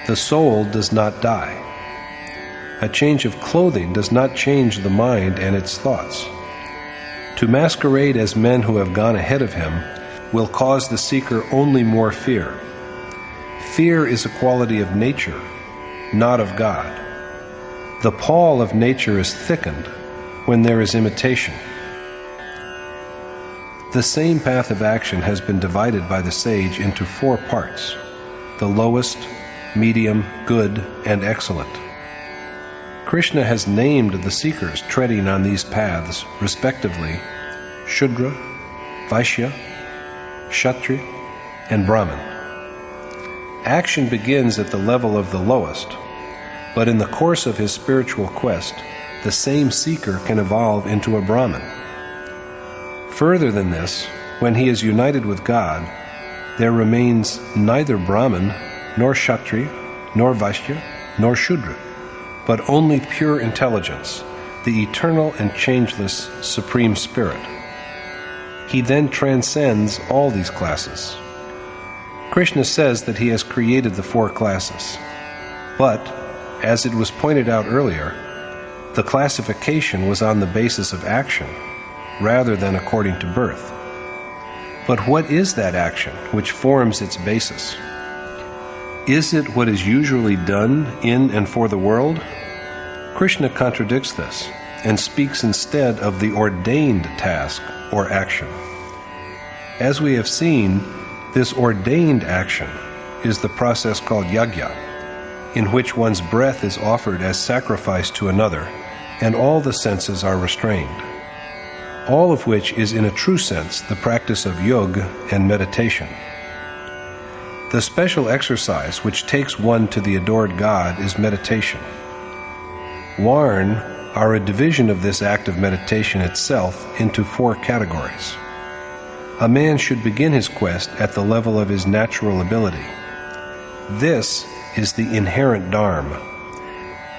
The soul does not die. A change of clothing does not change the mind and its thoughts. To masquerade as men who have gone ahead of him will cause the seeker only more fear. Fear is a quality of nature, not of God. The pall of nature is thickened when there is imitation. The same path of action has been divided by the sage into 4 parts: the lowest, medium, good, and excellent. Krishna has named the seekers treading on these paths respectively Shudra, Vaishya, Kshatriya, and Brahmin. Action begins at the level of the lowest, but in the course of his spiritual quest, the same seeker can evolve into a Brahmin, Further than this, when he is united with God, there remains neither Brahman, nor Kshatriya, nor Vaishya, nor Shudra, but only pure intelligence, the eternal and changeless Supreme Spirit. He then transcends all these classes. Krishna says that he has created the 4 classes, but, as it was pointed out earlier, the classification was on the basis of action, rather than according to birth. But what is that action which forms its basis? Is it what is usually done in and for the world? Krishna contradicts this and speaks instead of the ordained task or action. As we have seen, this ordained action is the process called yajna, in which one's breath is offered as sacrifice to another, and all the senses are restrained, all of which is in a true sense the practice of yoga and meditation. The special exercise which takes one to the adored God is meditation. Warn are a division of this act of meditation itself into 4 categories. A man should begin his quest at the level of his natural ability. This is the inherent dharma.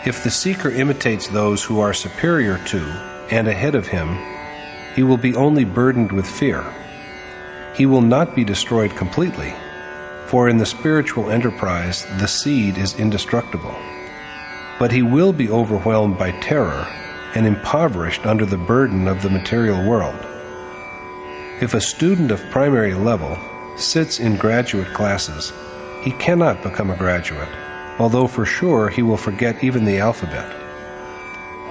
If the seeker imitates those who are superior to and ahead of him, he will be only burdened with fear. He will not be destroyed completely, for in the spiritual enterprise the seed is indestructible. But he will be overwhelmed by terror and impoverished under the burden of the material world. If a student of primary level sits in graduate classes, he cannot become a graduate, although for sure he will forget even the alphabet.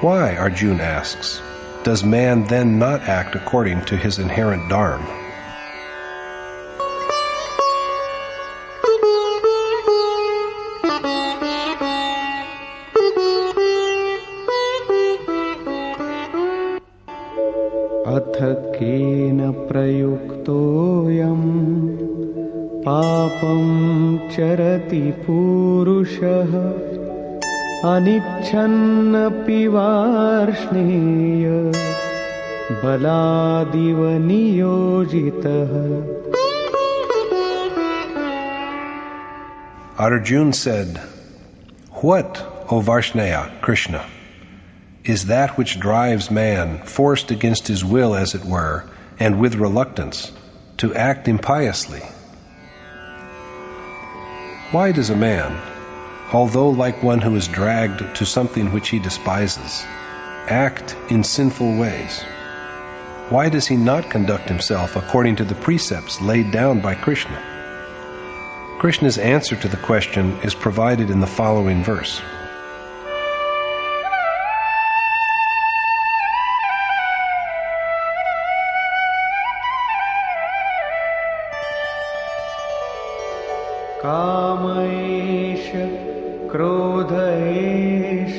Why, Arjuna asks, does man then not act according to his inherent dharma? अथ केन प्रयुक्तोऽयं पापं चरति पूरुषः अनिच्छन्नपि Varshney बलादिव नियोजितः. Arjuna said, "What, O Varshneya, Krishna, is that which drives man, forced against his will as it were, and with reluctance, to act impiously? Why does a man, although like one who is dragged to something which he despises, act in sinful ways? Why does he not conduct himself according to the precepts laid down by Krishna?" Krishna's answer to the question is provided in the following verse. कामैष क्रोधैष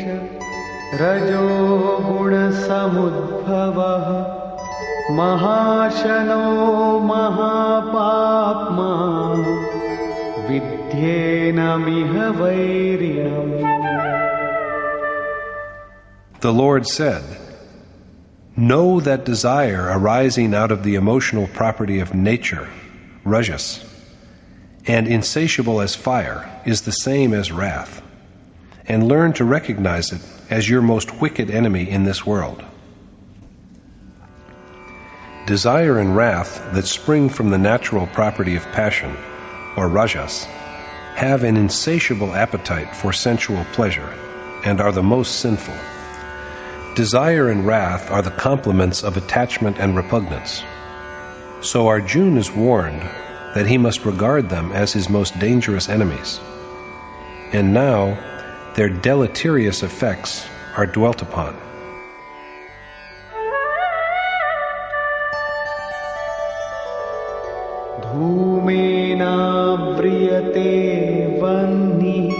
रजोगुणसमुद्भवः महाशनो महापाप्मा विद्येनमिह वैरिणम्. The Lord said, "Know that desire arising out of the emotional property of nature, rajas, and insatiable as fire, is the same as wrath, and learn to recognize it as your most wicked enemy in this world." Desire and wrath that spring from the natural property of passion, or rajas, have an insatiable appetite for sensual pleasure, and are the most sinful. Desire and wrath are the complements of attachment and repugnance. So Arjuna is warned that he must regard them as his most dangerous enemies. And now, their deleterious effects are dwelt upon. धूमेनाव्रियते वह्निः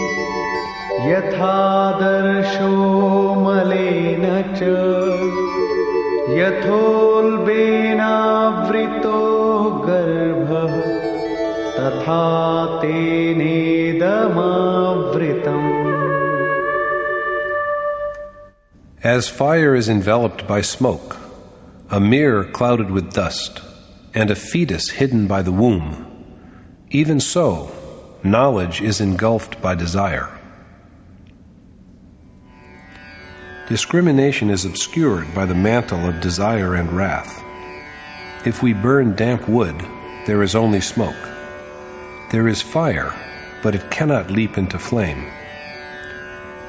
यथादर्शो मलेन च यथोल्बेनावृतो गर्भः तथा तेनेदमावृतम्. As fire is enveloped by smoke, a mirror clouded with dust, and a fetus hidden by the womb. Even so, knowledge is engulfed by desire. Discrimination is obscured by the mantle of desire and wrath. If we burn damp wood, there is only smoke. There is fire, but it cannot leap into flame.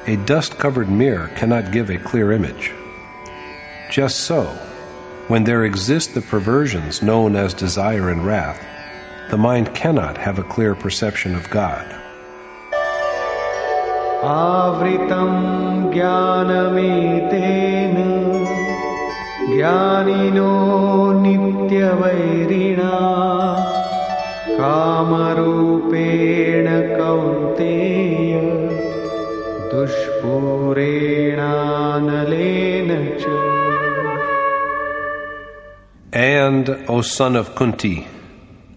A dust-covered mirror cannot give a clear image. Just so, when there exist the perversions known as desire and wrath, the mind cannot have a clear perception of God. Avritam jnanameten jnanino nityavairina kamarupena kaunteya dushpurena nalena cha. And, O son of Kunti,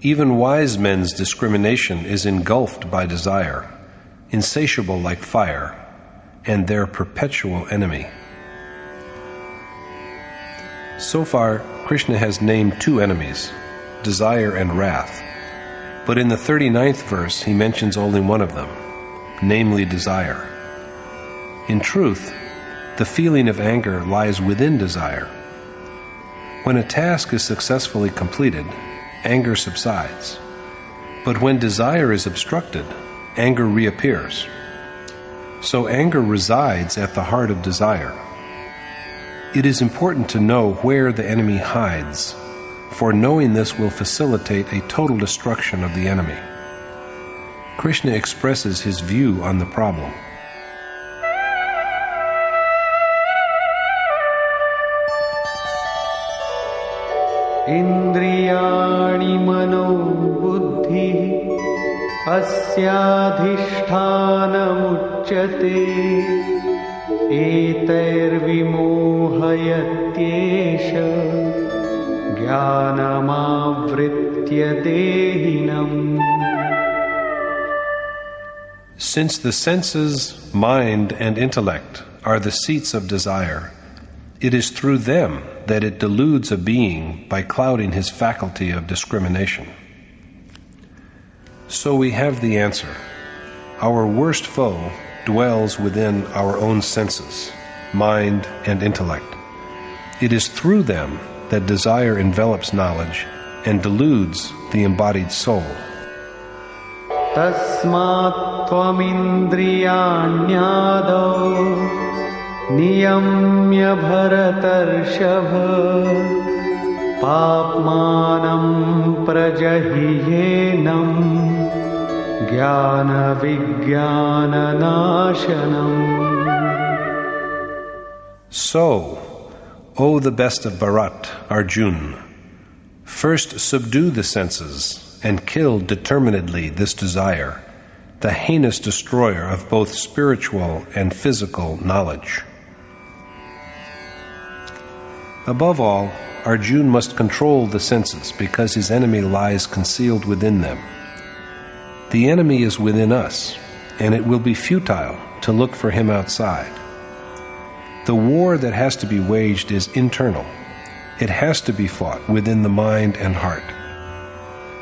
even wise men's discrimination is engulfed by desire, insatiable like fire, and their perpetual enemy. So far, Krishna has named two enemies, desire and wrath, but in the 39th verse he mentions only one of them, namely desire. In truth, the feeling of anger lies within desire. When a task is successfully completed, anger subsides. But when desire is obstructed, anger reappears. So anger resides at the heart of desire. It is important to know where the enemy hides, for knowing this will facilitate a total destruction of the enemy. Krishna expresses his view on the problem. Indriyani mano buddhi asyadhishthanamuchyate etairvimohayatyesha jnanamavritya dehinam. Since the senses, mind, and intellect are the seats of desire, it is through them that it deludes a being by clouding his faculty of discrimination. So we have the answer. Our worst foe dwells within our own senses, mind, and intellect. It is through them that desire envelops knowledge and deludes the embodied soul. Tasmat tvam indriyanyadav niyamya bharatarshava papmanam prajahiyenam jnana vijnana nashanam. So, O the best of Bharat, Arjun, first subdue the senses and kill determinedly this desire, the heinous destroyer of both spiritual and physical knowledge. Above all, Arjun must control the senses because his enemy lies concealed within them. The enemy is within us, and it will be futile to look for him outside. The war that has to be waged is internal. It has to be fought within the mind and heart.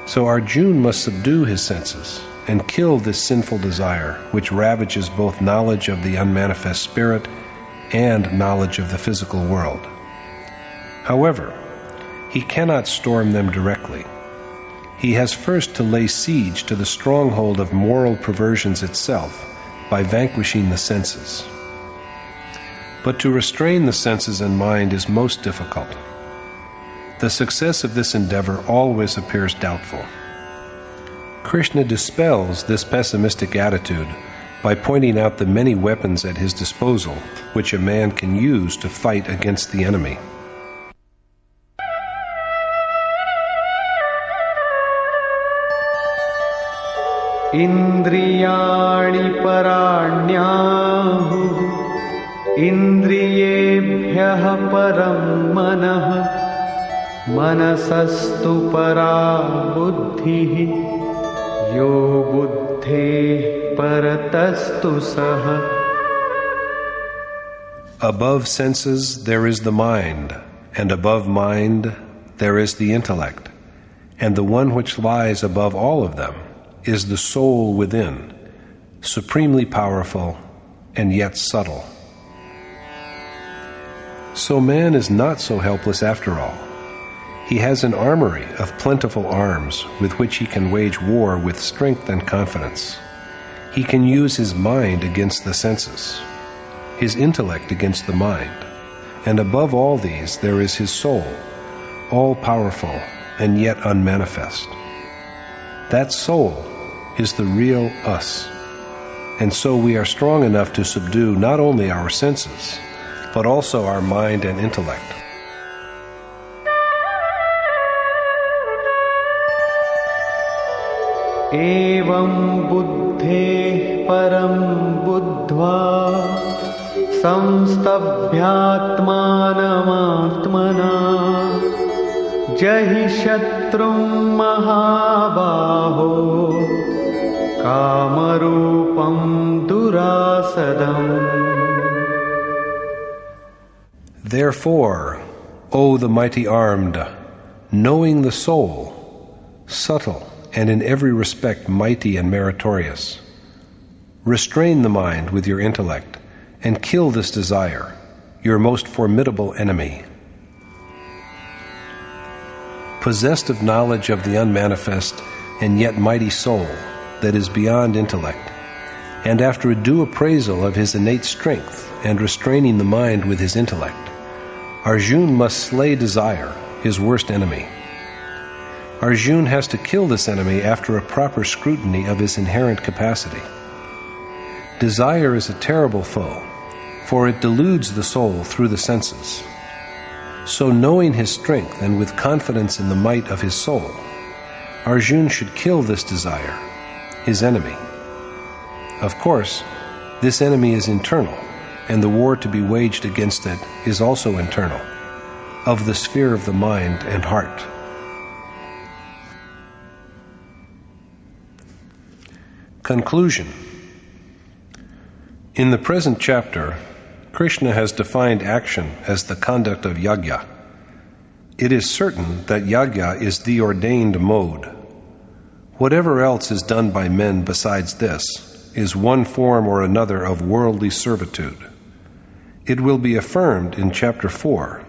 So Arjun must subdue his senses and kill this sinful desire which ravages both knowledge of the unmanifest spirit and knowledge of the physical world. However, he cannot storm them directly. He has first to lay siege to the stronghold of moral perversions itself by vanquishing the senses. But to restrain the senses and mind is most difficult. The success of this endeavor always appears doubtful. Krishna dispels this pessimistic attitude by pointing out the many weapons at his disposal which a man can use to fight against the enemy. Indriyani paranyahu indriyebhyah param manah manasastu para buddhi yo buddhe paratastu saha. Above senses there is the mind, and above mind there is the intellect, and the one which lies above all of them is the soul within, supremely powerful and yet subtle. So man is not so helpless after all. He has an armory of plentiful arms with which he can wage war with strength and confidence. He can use his mind against the senses, his intellect against the mind, and above all these there is his soul, all-powerful and yet unmanifest. That soul is the real us, and so we are strong enough to subdue not only our senses, but also our mind and intellect. एवं बुद्धे परं बुद्ध्वा संस्तभ्यात्मानमात्मना जहि शत्रुं महाबाहो कामरूपं दुरासदम्. Therefore, O the mighty armed, knowing the soul, subtle and in every respect mighty and meritorious, restrain the mind with your intellect and kill this desire, your most formidable enemy. Possessed of knowledge of the unmanifest and yet mighty soul that is beyond intellect, and after a due appraisal of his innate strength and restraining the mind with his intellect, Arjuna must slay desire, his worst enemy. Arjuna has to kill this enemy after a proper scrutiny of his inherent capacity. Desire is a terrible foe, for it deludes the soul through the senses. So knowing his strength and with confidence in the might of his soul, Arjuna should kill this desire, his enemy. Of course, this enemy is internal, and the war to be waged against it is also internal, of the sphere of the mind and heart. Conclusion. In the present chapter, Krishna has defined action as the conduct of yajna. It is certain that yajna is the ordained mode. Whatever else is done by men besides this is one form or another of worldly servitude. It will be affirmed in chapter 4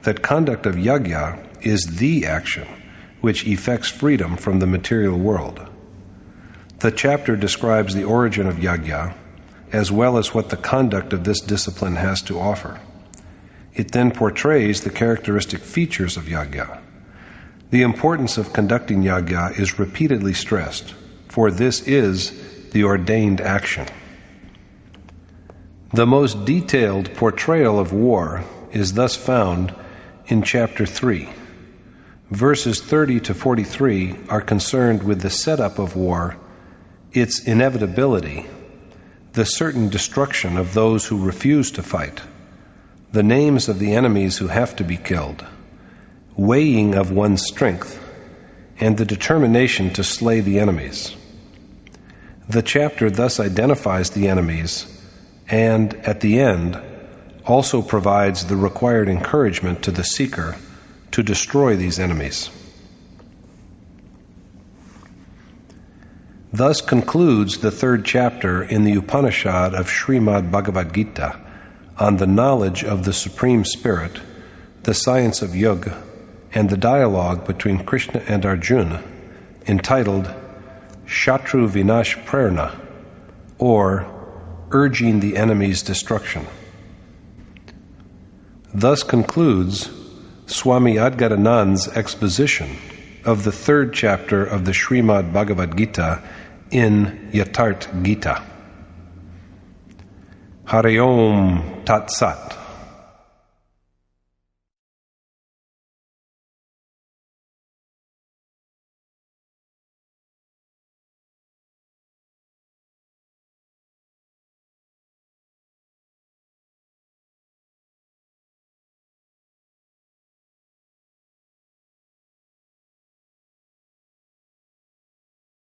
that conduct of yajna is the action which effects freedom from the material world. The chapter describes the origin of yajna, as well as what the conduct of this discipline has to offer. It then portrays the characteristic features of yajna. The importance of conducting yajna is repeatedly stressed, for this is the ordained action. The most detailed portrayal of war is thus found in chapter 3. Verses 30 to 43 are concerned with the setup of war, its inevitability, the certain destruction of those who refuse to fight, the names of the enemies who have to be killed, weighing of one's strength, and the determination to slay the enemies. The chapter thus identifies the enemies and, at the end, also provides the required encouragement to the seeker to destroy these enemies. Thus concludes the third chapter in the Upanishad of Srimad Bhagavad Gita on the knowledge of the Supreme Spirit, the science of yoga, and the dialogue between Krishna and Arjuna, entitled Shatru Vinash Prerna, or Urging the Enemy's Destruction. Thus concludes Swami Adgadanand's exposition of the third chapter of the Srimad Bhagavad Gita in Yatharth Gita. Hari Om Tat Sat.